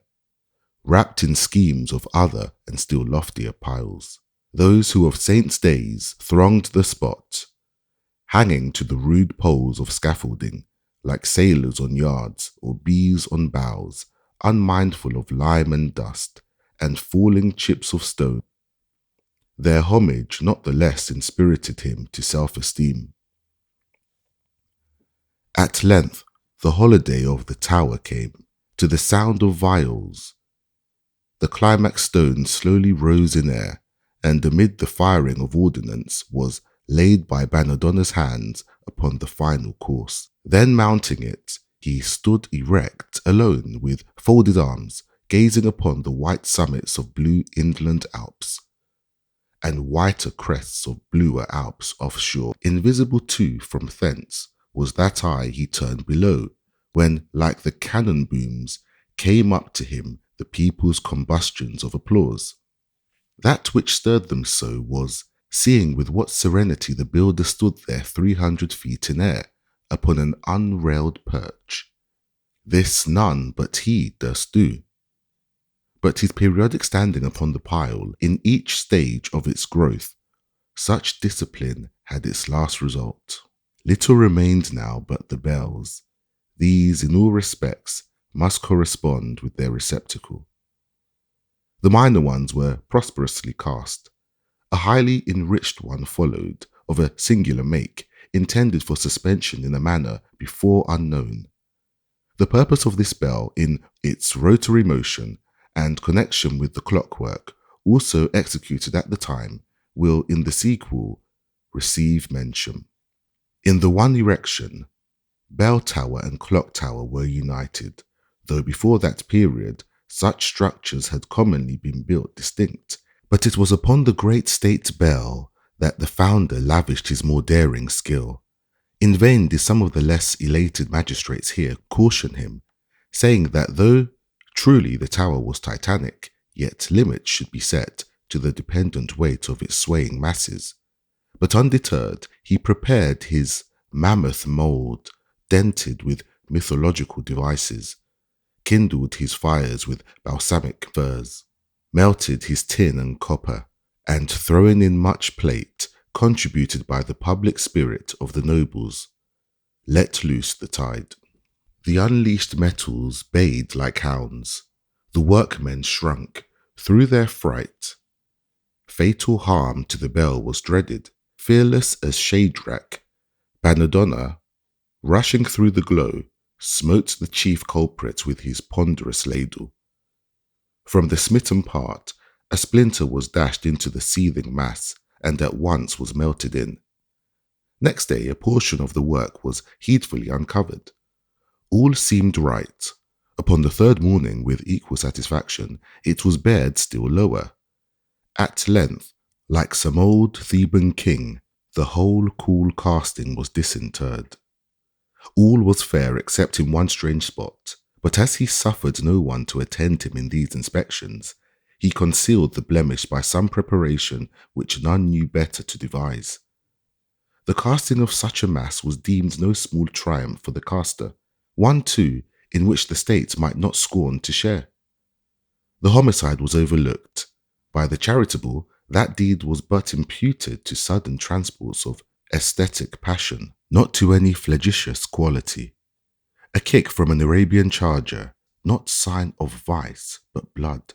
wrapped in schemes of other and still loftier piles. Those who of saints' days thronged the spot, hanging to the rude poles of scaffolding, like sailors on yards or bees on boughs, unmindful of lime and dust, and falling chips of stone. Their homage not the less inspirited him to self-esteem. At length the holiday of the tower came, to the sound of viols. The climax stone slowly rose in air, and amid the firing of ordnance was laid by Banadonna's hands upon the final course. Then mounting it, he stood erect, alone, with folded arms, gazing upon the white summits of blue inland Alps, and whiter crests of bluer Alps offshore. Invisible too from thence was that eye he turned below, when, like the cannon booms, came up to him the people's combustions of applause. That which stirred them so was, seeing with what serenity the builder stood there 300 feet in air, upon an unrailed perch. This none but he durst do. But his periodic standing upon the pile, in each stage of its growth, such discipline had its last result. Little remained now but the bells. These, in all respects, must correspond with their receptacle. The minor ones were prosperously cast. A highly enriched one followed, of a singular make, intended for suspension in a manner before unknown. The purpose of this bell, in its rotary motion and connection with the clockwork, also executed at the time, will in the sequel receive mention. In the one erection, bell tower and clock tower were united, though before that period such structures had commonly been built distinct. But it was upon the great state bell that the founder lavished his more daring skill. In vain did some of the less elated magistrates here caution him, saying that though truly the tower was titanic, yet limits should be set to the dependent weight of its swaying masses. But undeterred, he prepared his mammoth mould, dented with mythological devices, kindled his fires with balsamic furs, melted his tin and copper, and throwing in much plate, contributed by the public spirit of the nobles, let loose the tide. The unleashed metals bayed like hounds. The workmen shrunk through their fright. Fatal harm to the bell was dreaded. Fearless as Shadrach, Banadonna, rushing through the glow, smote the chief culprit with his ponderous ladle. From the smitten part, a splinter was dashed into the seething mass and at once was melted in. Next day, a portion of the work was heedfully uncovered. All seemed right. Upon the third morning, with equal satisfaction, it was bared still lower. At length, like some old Theban king, the whole cool casting was disinterred. All was fair except in one strange spot, but as he suffered no one to attend him in these inspections, he concealed the blemish by some preparation which none knew better to devise. The casting of such a mass was deemed no small triumph for the caster, one too in which the state might not scorn to share. The homicide was overlooked. By the charitable, that deed was but imputed to sudden transports of aesthetic passion, not to any flagitious quality. A kick from an Arabian charger, not sign of vice, but blood.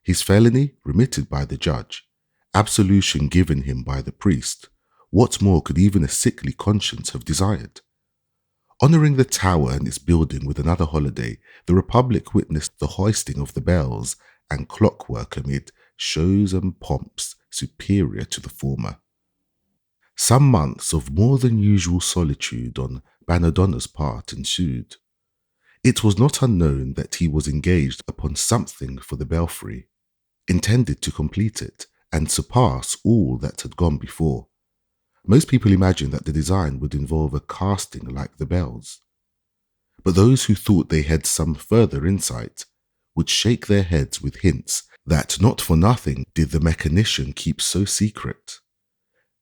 His felony remitted by the judge, absolution given him by the priest. What more could even a sickly conscience have desired? Honouring the tower and its building with another holiday, the Republic witnessed the hoisting of the bells and clockwork amid shows and pomps superior to the former. Some months of more than usual solitude on Banadonna's part ensued. It was not unknown that he was engaged upon something for the belfry, intended to complete it and surpass all that had gone before. Most people imagined that the design would involve a casting like the bells. But those who thought they had some further insight would shake their heads with hints that not for nothing did the mechanician keep so secret.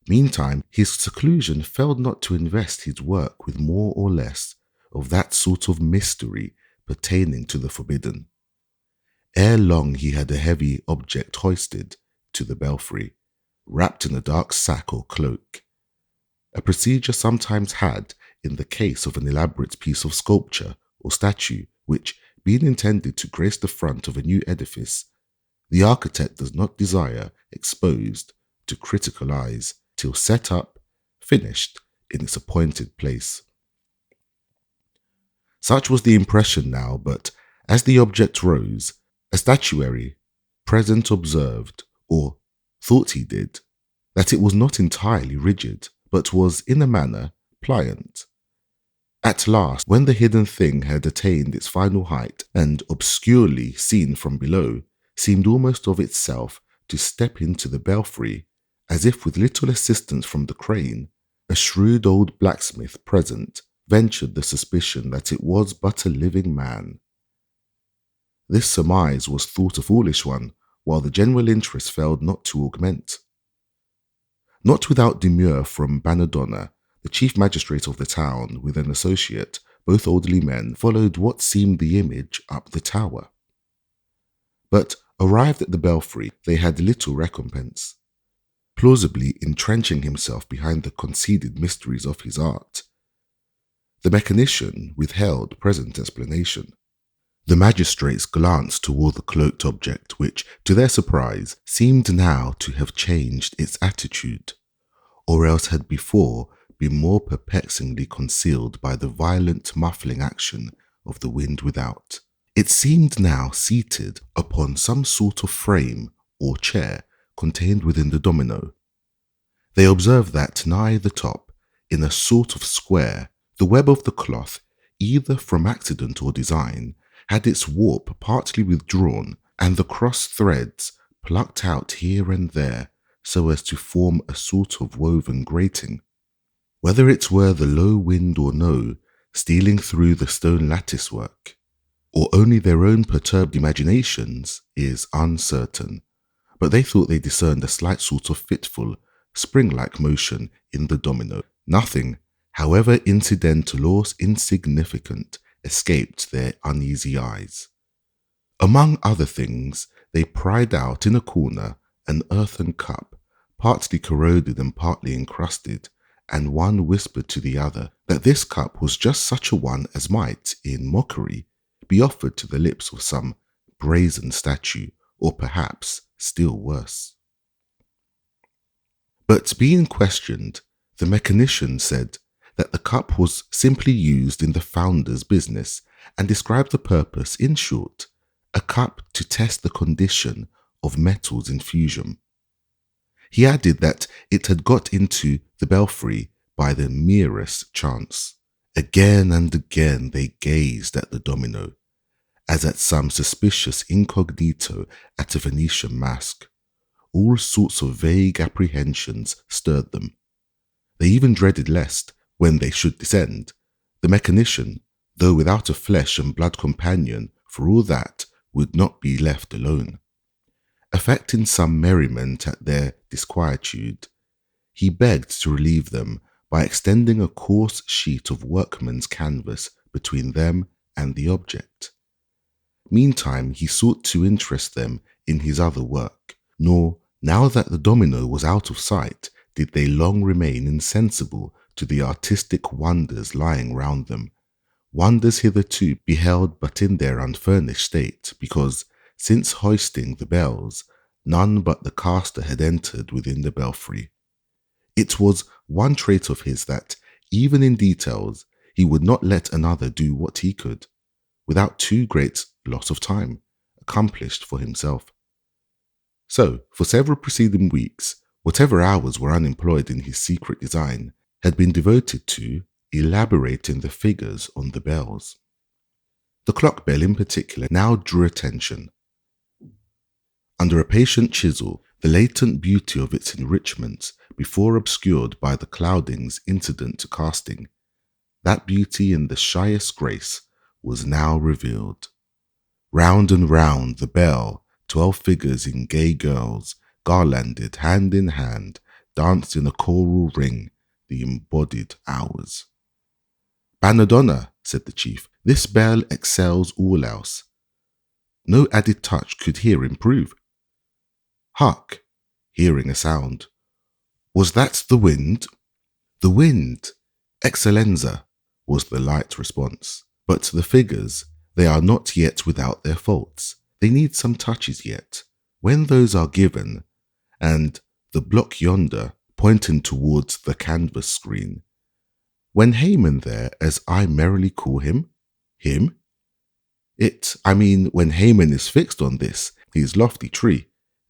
Meantime, his seclusion failed not to invest his work with more or less of that sort of mystery pertaining to the forbidden. Ere long he had a heavy object hoisted to the belfry, wrapped in a dark sack or cloak. A procedure sometimes had in the case of an elaborate piece of sculpture or statue which, being intended to grace the front of a new edifice, the architect does not desire exposed to critical eyes till set up, finished in its appointed place. Such was the impression now, but as the object rose, a statuary present observed, or thought he did, that it was not entirely rigid, but was in a manner pliant. At last, when the hidden thing had attained its final height and, obscurely seen from below, seemed almost of itself to step into the belfry, as if with little assistance from the crane, a shrewd old blacksmith present ventured the suspicion that it was but a living man. This surmise was thought a foolish one, while the general interest failed not to augment. Not without demur from Banadonna, the chief magistrate of the town, with an associate, both elderly men, followed what seemed the image up the tower. But arrived at the belfry, they had little recompense. Plausibly entrenching himself behind the conceded mysteries of his art, the mechanician withheld present explanation. The magistrates glanced toward the cloaked object, which, to their surprise, seemed now to have changed its attitude, or else had before been more perplexingly concealed by the violent muffling action of the wind without. It seemed now seated upon some sort of frame or chair contained within the domino. They observed that nigh the top, in a sort of square, the web of the cloth, either from accident or design, had its warp partly withdrawn and the cross threads plucked out here and there so as to form a sort of woven grating. Whether it were the low wind or no, stealing through the stone lattice work, or only their own perturbed imaginations, is uncertain, but they thought they discerned a slight sort of fitful, spring-like motion in the domino. Nothing, however incidental or insignificant, escaped their uneasy eyes. Among other things, they pried out in a corner an earthen cup, partly corroded and partly encrusted, and one whispered to the other that this cup was just such a one as might, in mockery, be offered to the lips of some brazen statue, or perhaps still worse. But being questioned, the mechanician said that the cup was simply used in the founder's business and described the purpose in short, a cup to test the condition of metals in fusion. He added that it had got into the belfry by the merest chance. Again and again they gazed at the domino, as at some suspicious incognito at a Venetian mask. All sorts of vague apprehensions stirred them. They even dreaded lest, when they should descend, the mechanician, though without a flesh and blood companion, for all that, would not be left alone. Affecting some merriment at their disquietude, he begged to relieve them by extending a coarse sheet of workman's canvas between them and the object. Meantime, he sought to interest them in his other work, nor, now that the domino was out of sight, did they long remain insensible to the artistic wonders lying round them, wonders hitherto beheld but in their unfurnished state, because, since hoisting the bells, none but the caster had entered within the belfry. It was one trait of his that, even in details, he would not let another do what he could, without too great loss of time, accomplished for himself. So, for several preceding weeks, whatever hours were unemployed in his secret design had been devoted to elaborating the figures on the bells. The clock bell in particular now drew attention. Under a patient chisel, the latent beauty of its enrichments, before obscured by the cloudings incident to casting, that beauty in the shyest grace, was now revealed. Round and round the bell, 12 figures in gay girls, garlanded hand in hand, danced in a choral ring the embodied hours. "Banadonna," said the chief, "this bell excels all else. No added touch could here improve." Hark! Hearing a sound. "Was that the wind?" "The wind! Excellenza," was the light response. "But the figures, they are not yet without their faults. They need some touches yet. When those are given, and the block yonder, pointing towards the canvas screen, when Herman there, as I merrily call him, when Herman is fixed on this, his lofty tree,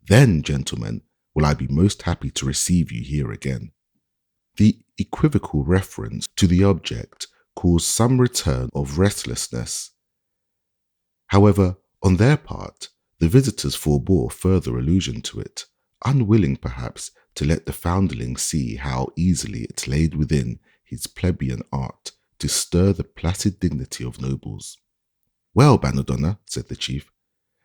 then, gentlemen, will I be most happy to receive you here again." The equivocal reference to the object caused some return of restlessness. However, on their part, the visitors forbore further allusion to it, unwilling perhaps to let the foundling see how easily it laid within his plebeian art to stir the placid dignity of nobles. "Well, Banadonna," said the chief,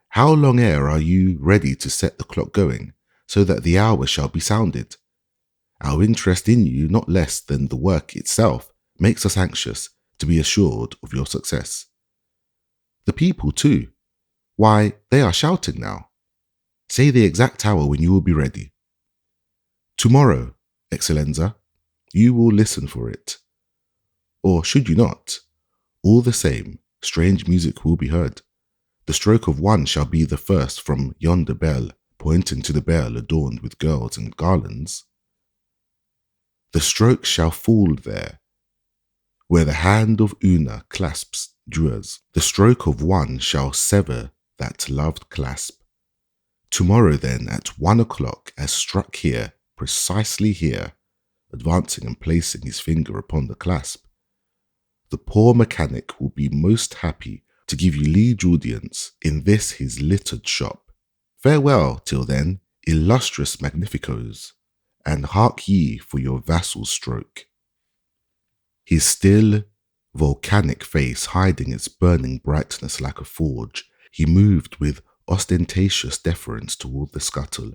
"how long ere are you ready to set the clock going, so that the hour shall be sounded? Our interest in you, not less than the work itself, makes us anxious to be assured of your success. The people, too. Why, they are shouting now. Say the exact hour when you will be ready." "Tomorrow, Excellenza. You will listen for it. Or should you not? All the same, strange music will be heard. The stroke of one shall be the first from yonder bell," pointing to the bell adorned with girls and garlands. "The stroke shall fall there, where the hand of Una clasps Drua's. The stroke of one shall sever that loved clasp. Tomorrow then at 1 o'clock, as struck here, precisely here," advancing and placing his finger upon the clasp, "the poor mechanic will be most happy to give you liege audience in this his littered shop. Farewell till then, illustrious magnificos, and hark ye for your vassal's stroke." His still, volcanic face hiding its burning brightness like a forge, he moved with ostentatious deference toward the scuttle,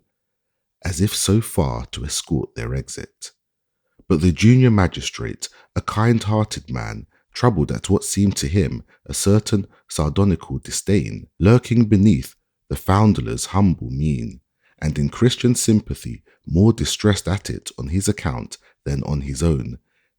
as if so far to escort their exit. But the junior magistrate, a kind-hearted man, troubled at what seemed to him a certain sardonical disdain lurking beneath the foundler's humble mien, and in Christian sympathy more distressed at it on his account than on his own,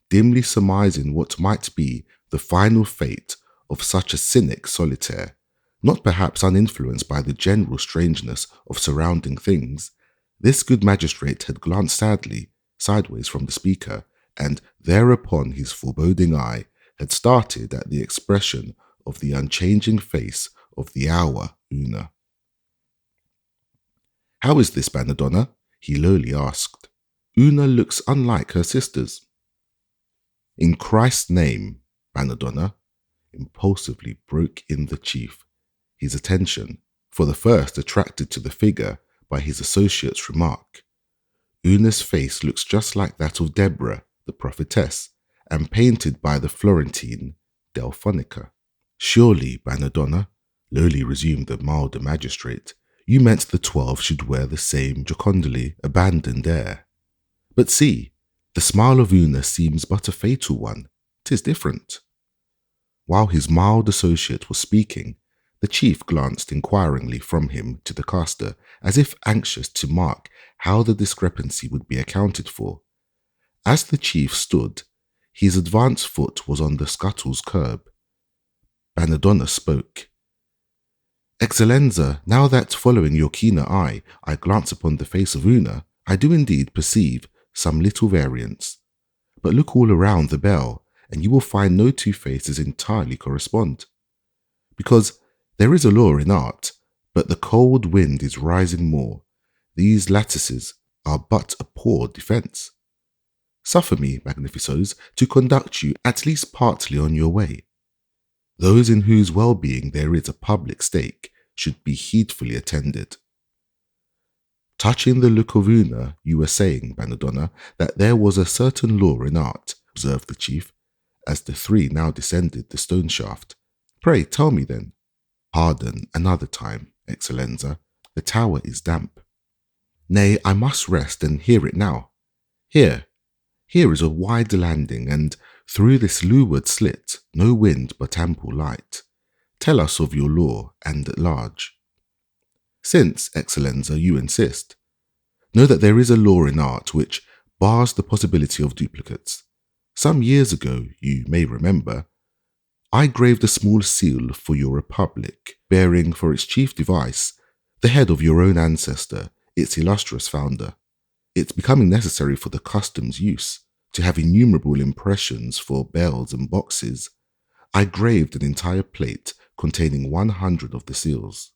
dimly surmising what might be the final fate of such a cynic solitaire, Not perhaps uninfluenced by the general strangeness of surrounding things, this good magistrate had glanced sadly sideways from the speaker, and thereupon his foreboding eye had started at the expression of the unchanging face of the hour Una. "How is this, Banadonna?" he lowly asked. "Una looks unlike her sisters." "In Christ's name, Banadonna," impulsively broke in the chief, his attention, for the first attracted to the figure by his associate's remark. "Una's face looks just like that of Deborah, the prophetess, and painted by the Florentine Delphonica." "Surely, Banadonna," lowly resumed the milder magistrate, "you meant the 12 should wear the same jocundly abandoned air. But see, the smile of Una seems but a fatal one. 'Tis different." While his mild associate was speaking, the chief glanced inquiringly from him to the caster, as if anxious to mark how the discrepancy would be accounted for. As the chief stood, his advanced foot was on the scuttle's curb. Banadonna spoke. "Excellenza, now that following your keener eye, I glance upon the face of Una, I do indeed perceive some little variance. But look all around the bell, and you will find no two faces entirely correspond. Because there is a law in art, but the cold wind is rising more. These lattices are but a poor defence. Suffer me, magnificos, to conduct you at least partly on your way. Those in whose well-being there is a public stake should be heedfully attended." "Touching the look of Una, you were saying, Banadonna, that there was a certain law in art," observed the chief, as the three now descended the stone shaft. "Pray tell me then." "Pardon, another time, Excellenza. The tower is damp." "Nay, I must rest and hear it now. Here is a wide landing, and through this leeward slit no wind but ample light. Tell us of your law, and at large." "Since, Excellenza, you insist, know that there is a law in art which bars the possibility of duplicates. Some years ago, you may remember, I graved a small seal for your republic, bearing for its chief device the head of your own ancestor, its illustrious founder. It's becoming necessary for the customs use to have innumerable impressions for bells and boxes. I graved an entire plate containing 100 of the seals.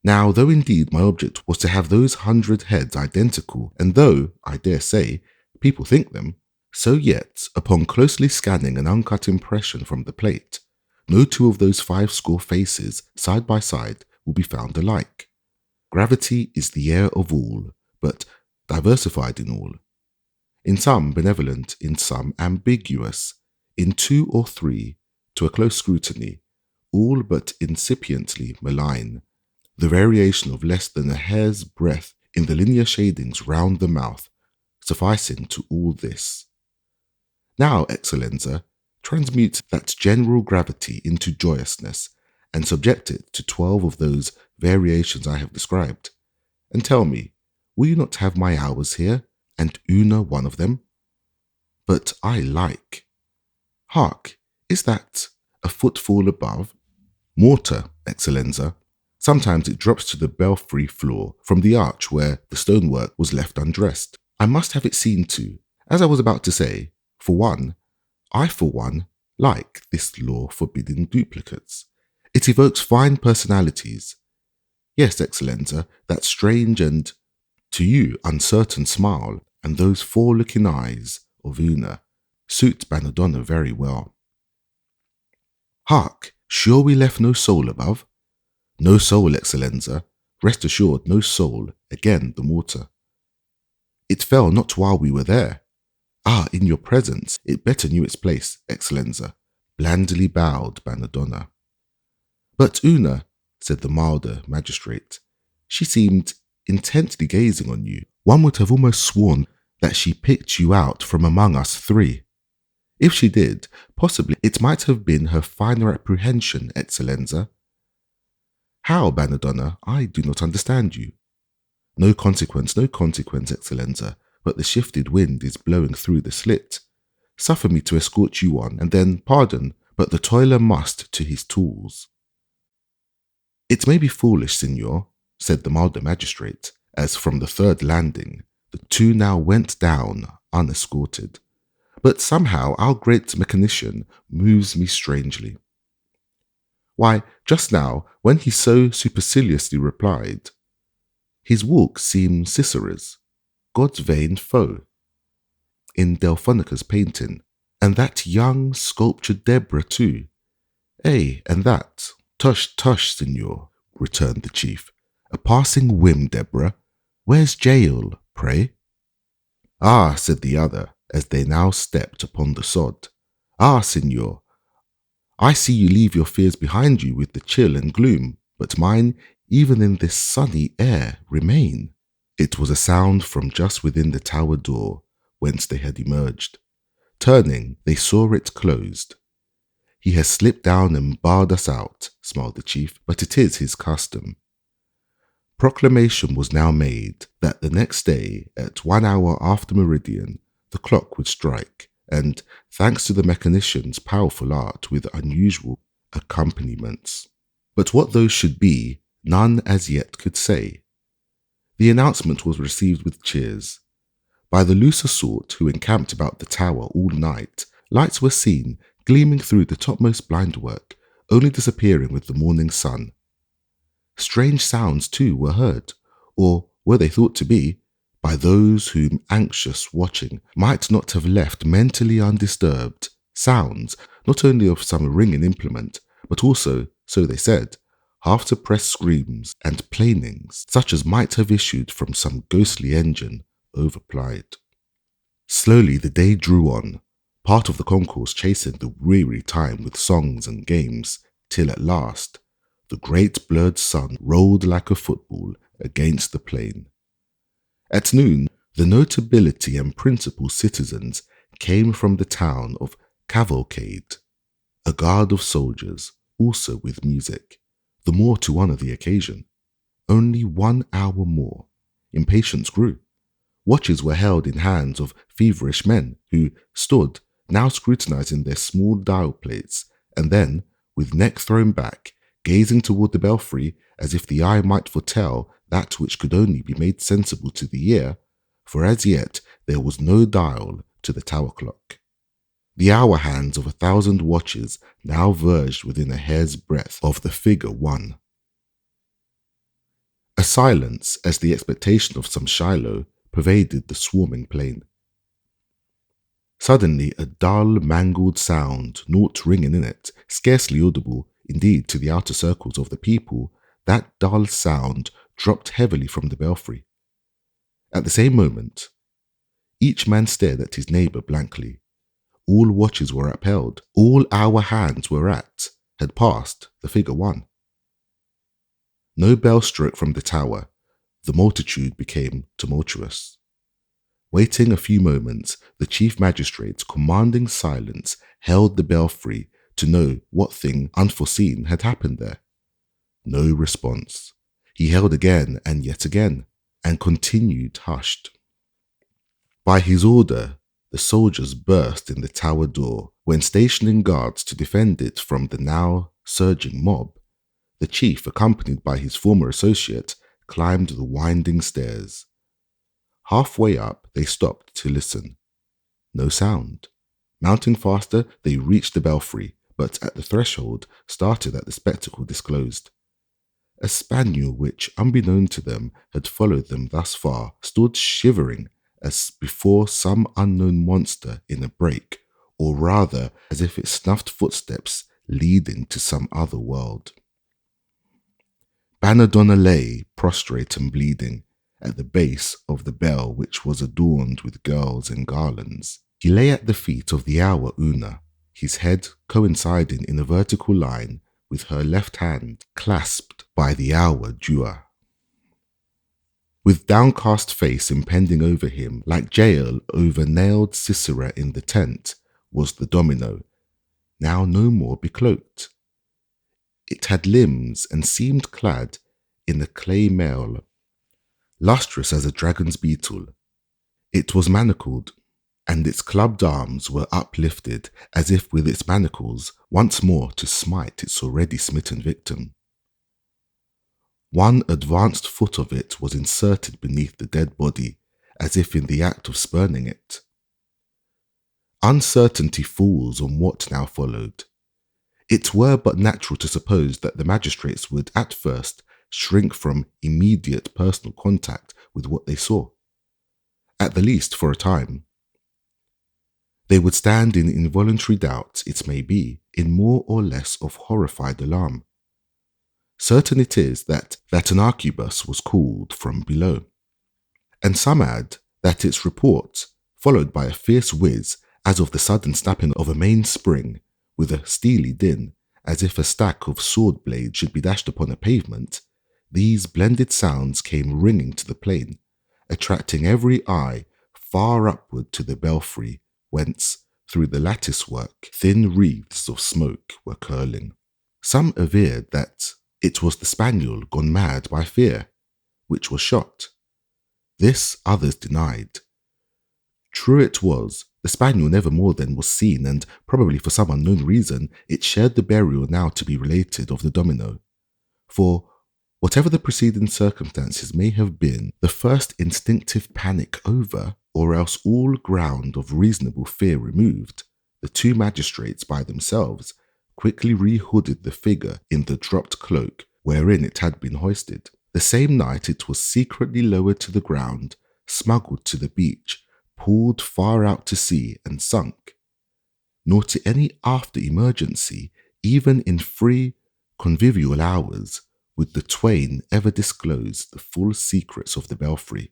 Now, though indeed my object was to have those 100 heads identical, and though, I dare say, people think them, so yet, upon closely scanning an uncut impression from the plate, no two of those 50 faces side by side will be found alike. Gravity is the air of all, but diversified in all. In some benevolent, in some ambiguous, in 2 or 3, to a close scrutiny, all but incipiently malign, the variation of less than a hair's breadth in the linear shadings round the mouth, sufficing to all this. Now, Excellenza, transmute that general gravity into joyousness, and subject it to 12 of those variations I have described. And tell me, will you not have my hours here, and Una one of them? But I like. Hark, is that a footfall above? Mortar, Excellenza. Sometimes it drops to the belfry floor from the arch where the stonework was left undressed. I must have it seen to. As I was about to say, for one, I like this law forbidding duplicates. It evokes fine personalities. Yes, Excellenza, that strange and, to you, uncertain smile and those forelooking eyes of Una suit Banadonna very well. Hark, sure we left no soul above? No soul, Excellenza. Rest assured, no soul. Again, the mortar. It fell not while we were there. Ah, in your presence, it better knew its place, Excellenza. Blandly bowed Banadonna. But Una, said the milder magistrate, she seemed intently gazing on you. One would have almost sworn that she picked you out from among us 3. If she did, possibly it might have been her finer apprehension, Excellenza. How, Banadonna? I do not understand you. No consequence, Excellenza, but the shifted wind is blowing through the slit. Suffer me to escort you on, and then, pardon, but the toiler must to his tools. "It may be foolish, signor," said the milder magistrate, as from the third landing the two now went down unescorted. "But somehow our great mechanician moves me strangely. Why, just now, when he so superciliously replied, 'His walk seems Cicero's, God's vain foe,' in Delphonica's painting, and that young sculptured Deborah too. Eh, and that, tush, tush, signor," returned the chief. "A passing whim, Deborah. Where's Jael, pray?" "Ah," said the other, as they now stepped upon the sod. "Ah, signor, I see you leave your fears behind you with the chill and gloom, but mine, even in this sunny air, remain." It was a sound from just within the tower door, whence they had emerged. Turning, they saw it closed. "He has slipped down and barred us out," smiled the chief, "but it is his custom." Proclamation was now made that the next day, at 1 hour after meridian, the clock would strike, and, thanks to the mechanician's powerful art with unusual accompaniments. But what those should be, none as yet could say. The announcement was received with cheers. By the looser sort who encamped about the tower all night, lights were seen gleaming through the topmost blindwork, only disappearing with the morning sun. Strange sounds, too, were heard, or were they thought to be, by those whom anxious watching might not have left mentally undisturbed, sounds not only of some ringing implement, but also, so they said, half-suppressed screams and plainings, such as might have issued from some ghostly engine overplied. Slowly the day drew on, part of the concourse chasing the weary time with songs and games, till at last the great blurred sun rolled like a football against the plain. At noon, the notability and principal citizens came from the town of Cavalcade, a guard of soldiers, also with music, the more to honour the occasion. Only 1 hour more. Impatience grew. Watches were held in hands of feverish men who stood, now scrutinizing their small dial plates, and then, with neck thrown back, gazing toward the belfry as if the eye might foretell that which could only be made sensible to the ear, for as yet there was no dial to the tower clock. The hour hands of 1,000 watches now verged within a hair's breadth of the figure 1. A silence, as the expectation of some Shiloh, pervaded the swarming plain. Suddenly a dull, mangled sound, naught ringing in it, scarcely audible, indeed, to the outer circles of the people, that dull sound dropped heavily from the belfry. At the same moment, each man stared at his neighbour blankly. All watches were upheld, all hour hands were had passed the figure 1. No bell struck from the tower. The multitude became tumultuous. Waiting a few moments, the chief magistrate, commanding silence, held the belfry to know what thing unforeseen had happened there. No response. He held again and yet again, and continued hushed. By his order, the soldiers burst in the tower door, when stationing guards to defend it from the now surging mob. The chief, accompanied by his former associate, climbed the winding stairs. Halfway up, they stopped to listen. No sound. Mounting faster, they reached the belfry, but at the threshold, started at the spectacle disclosed. A spaniel which, unbeknown to them, had followed them thus far, stood shivering as before some unknown monster in a break, or rather as if it snuffed footsteps leading to some other world. Banadonna lay, prostrate and bleeding, at the base of the bell which was adorned with girls and garlands. He lay at the feet of the hour Una, his head coinciding in a vertical line with her left hand clasped by the hour Jua. With downcast face impending over him, like Jael over nailed Sisera in the tent, was the domino, now no more becloaked. It had limbs and seemed clad in a clay mail, lustrous as a dragon's beetle. It was manacled, and its clubbed arms were uplifted as if with its manacles once more to smite its already smitten victim. One advanced foot of it was inserted beneath the dead body, as if in the act of spurning it. Uncertainty falls on what now followed. It were but natural to suppose that the magistrates would at first shrink from immediate personal contact with what they saw, at the least for a time. They would stand in involuntary doubt, it may be, in more or less of horrified alarm. Certain it is that an arquebus was called from below, and some add that its report, followed by a fierce whiz as of the sudden snapping of a mainspring, with a steely din, as if a stack of sword blades should be dashed upon a pavement, these blended sounds came ringing to the plain, attracting every eye far upward to the belfry, whence, through the lattice-work, thin wreaths of smoke were curling. Some averred that it was the spaniel gone mad by fear, which was shot. This others denied. True it was, the spaniel never more than was seen, and probably for some unknown reason, it shared the burial now to be related of the domino. For, whatever the preceding circumstances may have been, the first instinctive panic over, or else all ground of reasonable fear removed, the two magistrates by themselves quickly rehooded the figure in the dropped cloak wherein it had been hoisted. The same night it was secretly lowered to the ground, smuggled to the beach, pulled far out to sea and sunk. Nor to any after emergency, even in free, convivial hours, would the twain ever disclose the full secrets of the belfry.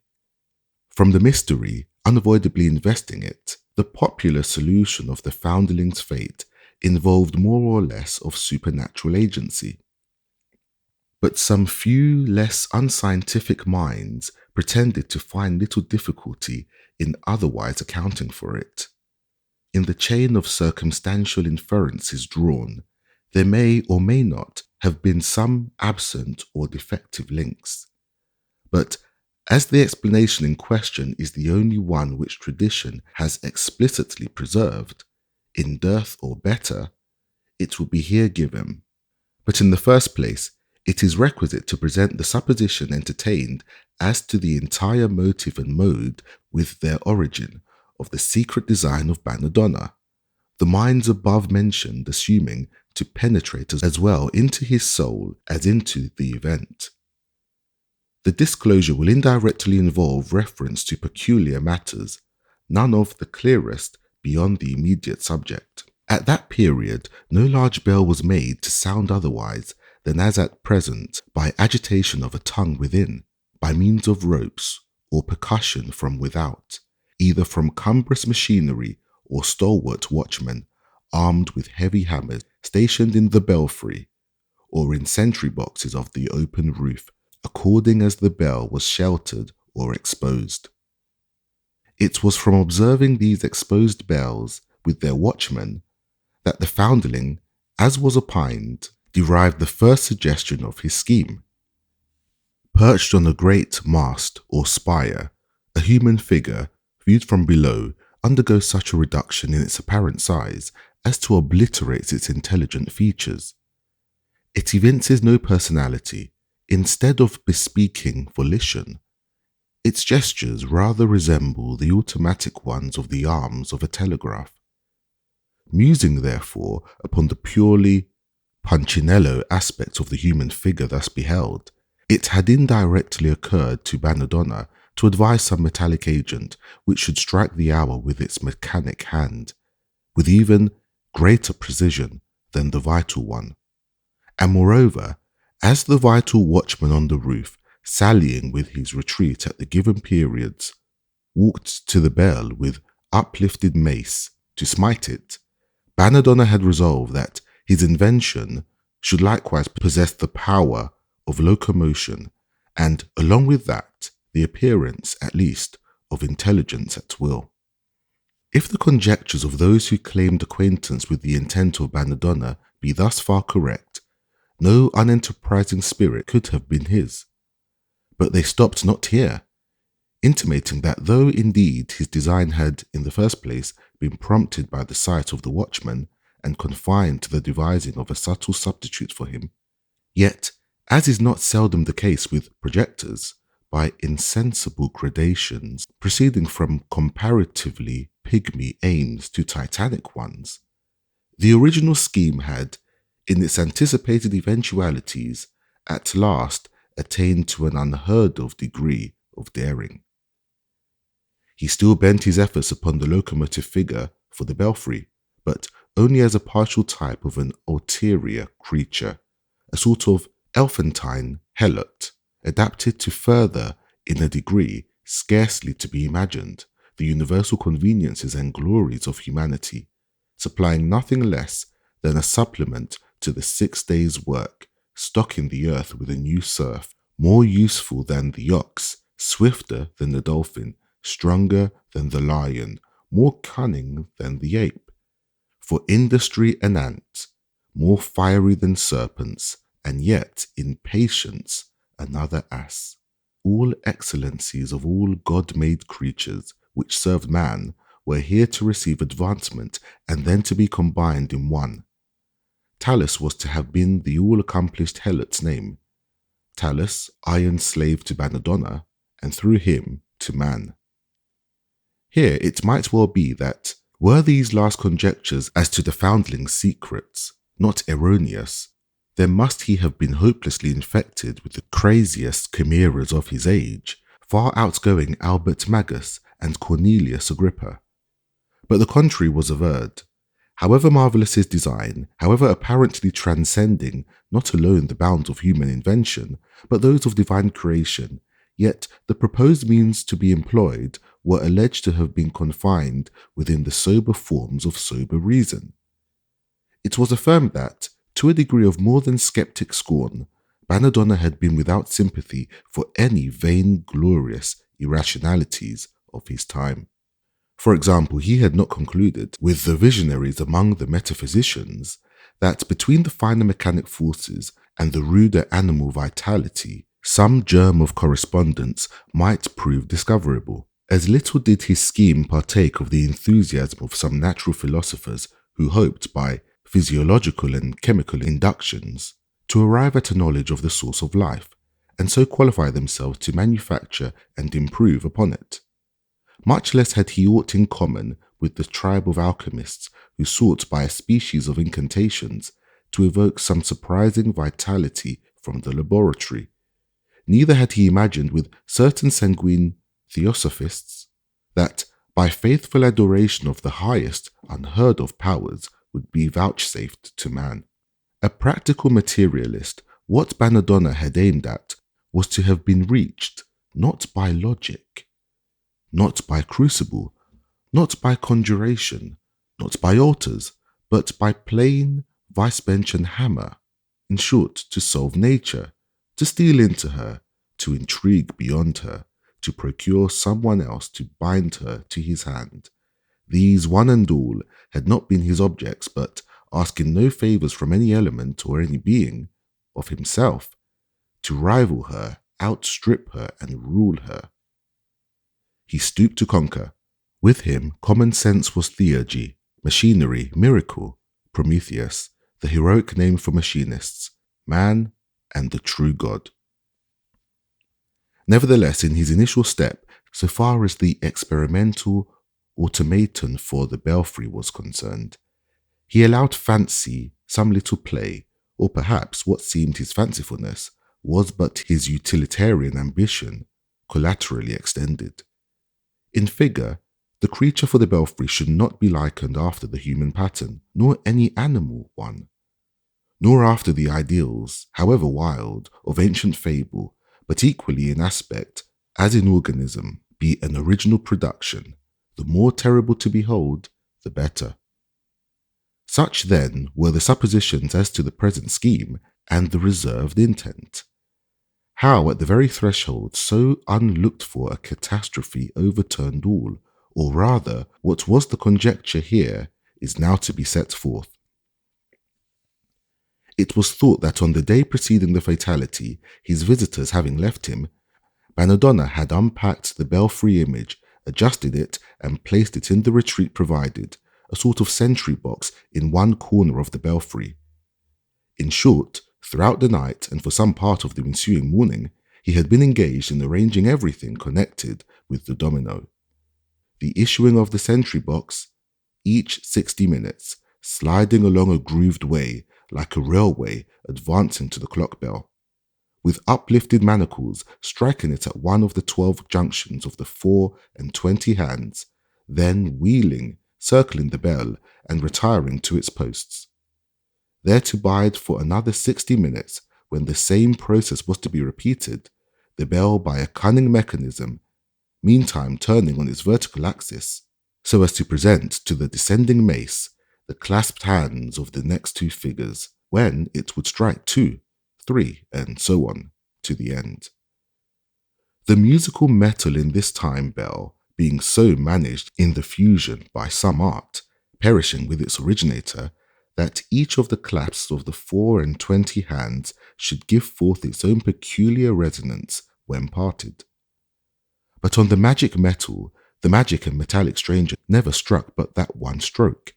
From the mystery unavoidably investing it, the popular solution of the foundling's fate involved more or less of supernatural agency. But some few less unscientific minds pretended to find little difficulty in otherwise accounting for it. In the chain of circumstantial inferences drawn, there may or may not have been some absent or defective links. But as the explanation in question is the only one which tradition has explicitly preserved, in dearth or better, it will be here given. But in the first place, it is requisite to present the supposition entertained as to the entire motive and mode with their origin of the secret design of Bannadonna, the minds above mentioned assuming to penetrate as well into his soul as into the event. The disclosure will indirectly involve reference to peculiar matters, none of the clearest beyond the immediate subject. At that period, no large bell was made to sound otherwise than as at present by agitation of a tongue within, by means of ropes, or percussion from without, either from cumbrous machinery or stalwart watchmen armed with heavy hammers stationed in the belfry, or in sentry boxes of the open roof, according as the bell was sheltered or exposed. It was from observing these exposed bells with their watchmen that the foundling, as was opined, derived the first suggestion of his scheme. Perched on a great mast or spire, a human figure, viewed from below, undergoes such a reduction in its apparent size as to obliterate its intelligent features. It evinces no personality. Instead of bespeaking volition, its gestures rather resemble the automatic ones of the arms of a telegraph. Musing, therefore, upon the purely Punchinello aspect of the human figure thus beheld, it had indirectly occurred to Bannadonna to advise some metallic agent which should strike the hour with its mechanic hand, with even greater precision than the vital one. And moreover, as the vital watchman on the roof, sallying with his retreat at the given periods, walked to the bell with uplifted mace to smite it, Bannadonna had resolved that his invention should likewise possess the power of locomotion, and along with that, the appearance, at least, of intelligence at will. If the conjectures of those who claimed acquaintance with the intent of Bannadonna be thus far correct, no unenterprising spirit could have been his. But they stopped not here, intimating that though indeed his design had, in the first place, been prompted by the sight of the watchman and confined to the devising of a subtle substitute for him, yet, As is not seldom the case with projectors, by insensible gradations proceeding from comparatively pygmy aims to titanic ones. The original scheme had, in its anticipated eventualities, at last attained to an unheard of degree of daring. He still bent his efforts upon the locomotive figure for the belfry, but only as a partial type of an ulterior creature, a sort of elephantine helot, adapted to further, in a degree scarcely to be imagined, the universal conveniences and glories of humanity, supplying nothing less than a supplement to the 6 days' work, stocking the earth with a new serf, more useful than the ox, swifter than the dolphin, stronger than the lion, more cunning than the ape, for industry and ant, more fiery than serpents, and yet in patience another ass. All excellencies of all God-made creatures which served man were here to receive advancement and then to be combined in one. Talus was to have been the all-accomplished helot's name. Talus, iron slave to Banadonna, and through him to man. Here it might well be that, were these last conjectures as to the foundling's secrets not erroneous, then must he have been hopelessly infected with the craziest chimeras of his age, far outgoing Albert Magus and Cornelius Agrippa. But the contrary was averred. However marvellous his design, however apparently transcending not alone the bounds of human invention, but those of divine creation, yet the proposed means to be employed were alleged to have been confined within the sober forms of sober reason. It was affirmed that, to a degree of more than sceptic scorn, Banadonna had been without sympathy for any vain-glorious irrationalities of his time. For example, he had not concluded, with the visionaries among the metaphysicians, that between the finer mechanic forces and the ruder animal vitality, some germ of correspondence might prove discoverable. As little did his scheme partake of the enthusiasm of some natural philosophers who hoped, by physiological and chemical inductions, to arrive at a knowledge of the source of life, and so qualify themselves to manufacture and improve upon it. Much less had he aught in common with the tribe of alchemists who sought by a species of incantations to evoke some surprising vitality from the laboratory. Neither had he imagined with certain sanguine theosophists that by faithful adoration of the highest unheard of powers would be vouchsafed to man. A practical materialist, what Banadonna had aimed at was to have been reached not by logic, not by crucible, not by conjuration, not by altars, but by plane, vice bench and hammer. In short, to solve nature, to steal into her, to intrigue beyond her, to procure someone else to bind her to his hand. These, one and all, had not been his objects, but, asking no favours from any element or any being, of himself, to rival her, outstrip her, and rule her. He stooped to conquer. With him, common sense was theurgy, machinery, miracle, Prometheus, the heroic name for machinists, man, and the true God. Nevertheless, in his initial step, so far as the experimental automaton for the belfry was concerned, he allowed fancy some little play, or perhaps what seemed his fancifulness was but his utilitarian ambition, collaterally extended. In figure, the creature for the belfry should not be likened after the human pattern, nor any animal one, nor after the ideals, however wild, of ancient fable, but equally in aspect, as in organism, be an original production, the more terrible to behold, the better. Such then were the suppositions as to the present scheme and the reserved intent. How at the very threshold so unlooked for a catastrophe overturned all, or rather, what was the conjecture here is now to be set forth. It was thought that on the day preceding the fatality, his visitors having left him, Banadonna had unpacked the belfry image, adjusted it, and placed it in the retreat provided, a sort of sentry box in one corner of the belfry. In short, Throughout the night and for some part of the ensuing morning, he had been engaged in arranging everything connected with the domino. The issuing of the sentry box, each 60 minutes, sliding along a grooved way like a railway advancing to the clock bell, with uplifted manacles striking it at one of the 12 junctions of the 4 and 20 hands, then wheeling, circling the bell and retiring to its posts. There to bide for another 60 minutes when the same process was to be repeated, the bell by a cunning mechanism, meantime turning on its vertical axis, so as to present to the descending mace the clasped hands of the next two figures, when it would strike 2, 3, and so on, to the end. The musical metal in this time bell being so managed in the fusion by some art, perishing with its originator, that each of the clasps of the 4 and 20 hands should give forth its own peculiar resonance when parted. But on the magic metal, the magic and metallic stranger never struck but that one stroke,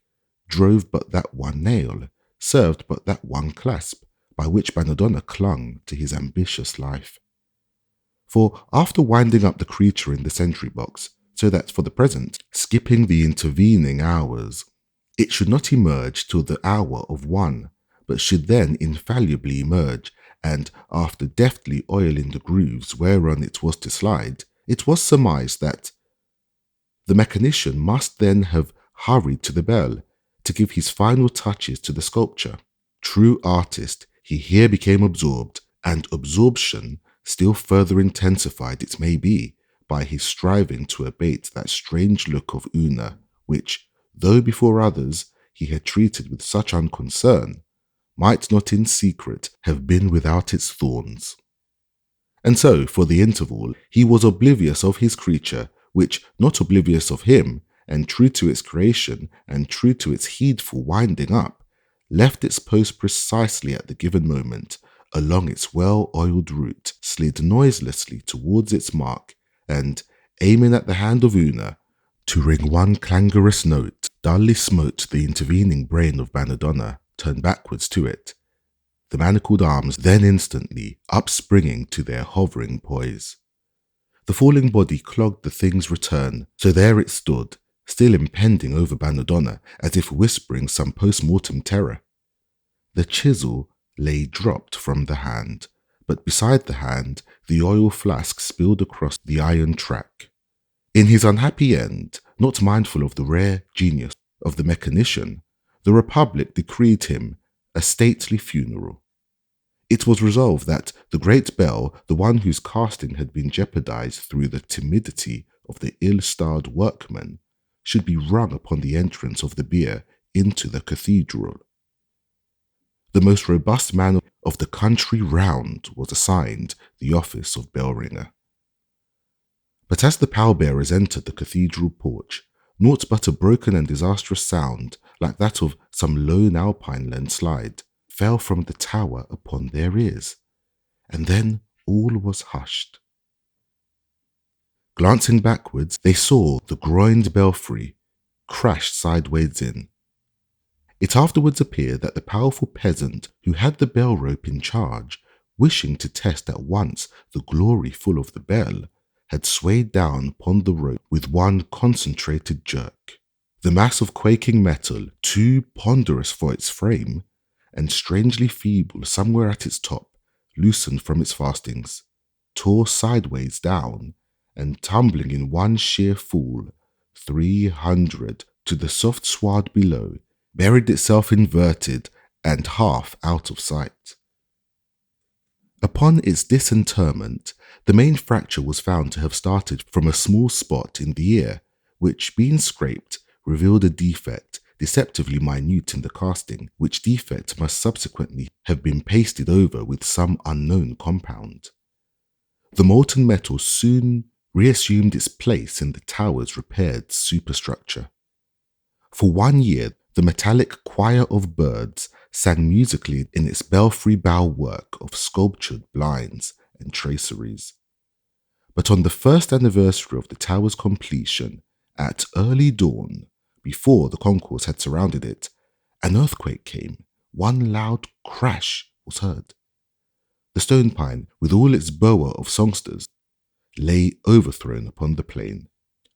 drove but that one nail, served but that one clasp, by which Bannadonna clung to his ambitious life. For after winding up the creature in the sentry box, so that for the present, skipping the intervening hours, it should not emerge till the hour of 1, but should then infallibly emerge, and after deftly oiling the grooves whereon it was to slide, it was surmised that the mechanician must then have hurried to the bell to give his final touches to the sculpture. True artist, he here became absorbed, and absorption still further intensified, it may be, by his striving to abate that strange look of Una, which, though before others he had treated with such unconcern, might not in secret have been without its thorns. And so, for the interval, he was oblivious of his creature, which, not oblivious of him, and true to its creation, and true to its heedful winding up, left its post precisely at the given moment, along its well-oiled route, slid noiselessly towards its mark, and, aiming at the hand of Una, to ring one clangorous note, dully smote the intervening brain of Bannadonna, turned backwards to it, the manacled arms then instantly upspringing to their hovering poise. The falling body clogged the thing's return, so there it stood, still impending over Bannadonna, as if whispering some post-mortem terror. The chisel lay dropped from the hand, but beside the hand the oil flask spilled across the iron track. In his unhappy end, not mindful of the rare genius of the mechanician, the Republic decreed him a stately funeral. It was resolved that the great bell, the one whose casting had been jeopardized through the timidity of the ill-starred workman, should be rung upon the entrance of the bier into the cathedral. The most robust man of the country round was assigned the office of bell ringer. But as the pallbearers entered the cathedral porch, naught but a broken and disastrous sound, like that of some lone alpine landslide, fell from the tower upon their ears, and then all was hushed. Glancing backwards, they saw the groined belfry crashed sideways in. It afterwards appeared that the powerful peasant who had the bell rope in charge, wishing to test at once the glory full of the bell, had swayed down upon the rope with one concentrated jerk. The mass of quaking metal, too ponderous for its frame, and strangely feeble somewhere at its top, loosened from its fastings, tore sideways down, and tumbling in one sheer fall, 300 to the soft sward below, buried itself inverted and half out of sight. Upon its disinterment, the main fracture was found to have started from a small spot in the ear, which, being scraped, revealed a defect deceptively minute in the casting, which defect must subsequently have been pasted over with some unknown compound. The molten metal soon reassumed its place in the tower's repaired superstructure. For 1 year, the metallic choir of birds sang musically in its belfry bow work of sculptured blinds and traceries. But on the first anniversary of the tower's completion, at early dawn, before the concourse had surrounded it, an earthquake came, one loud crash was heard. The stone pine, with all its bower of songsters, lay overthrown upon the plain.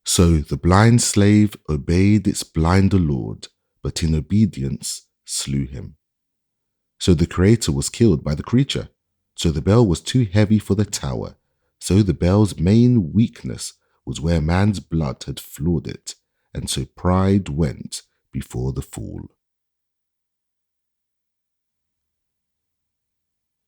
So the blind slave obeyed its blinder lord, but in obedience slew him. So the creator was killed by the creature. So the bell was too heavy for the tower. So the bell's main weakness was where man's blood had flawed it, and so pride went before the fall.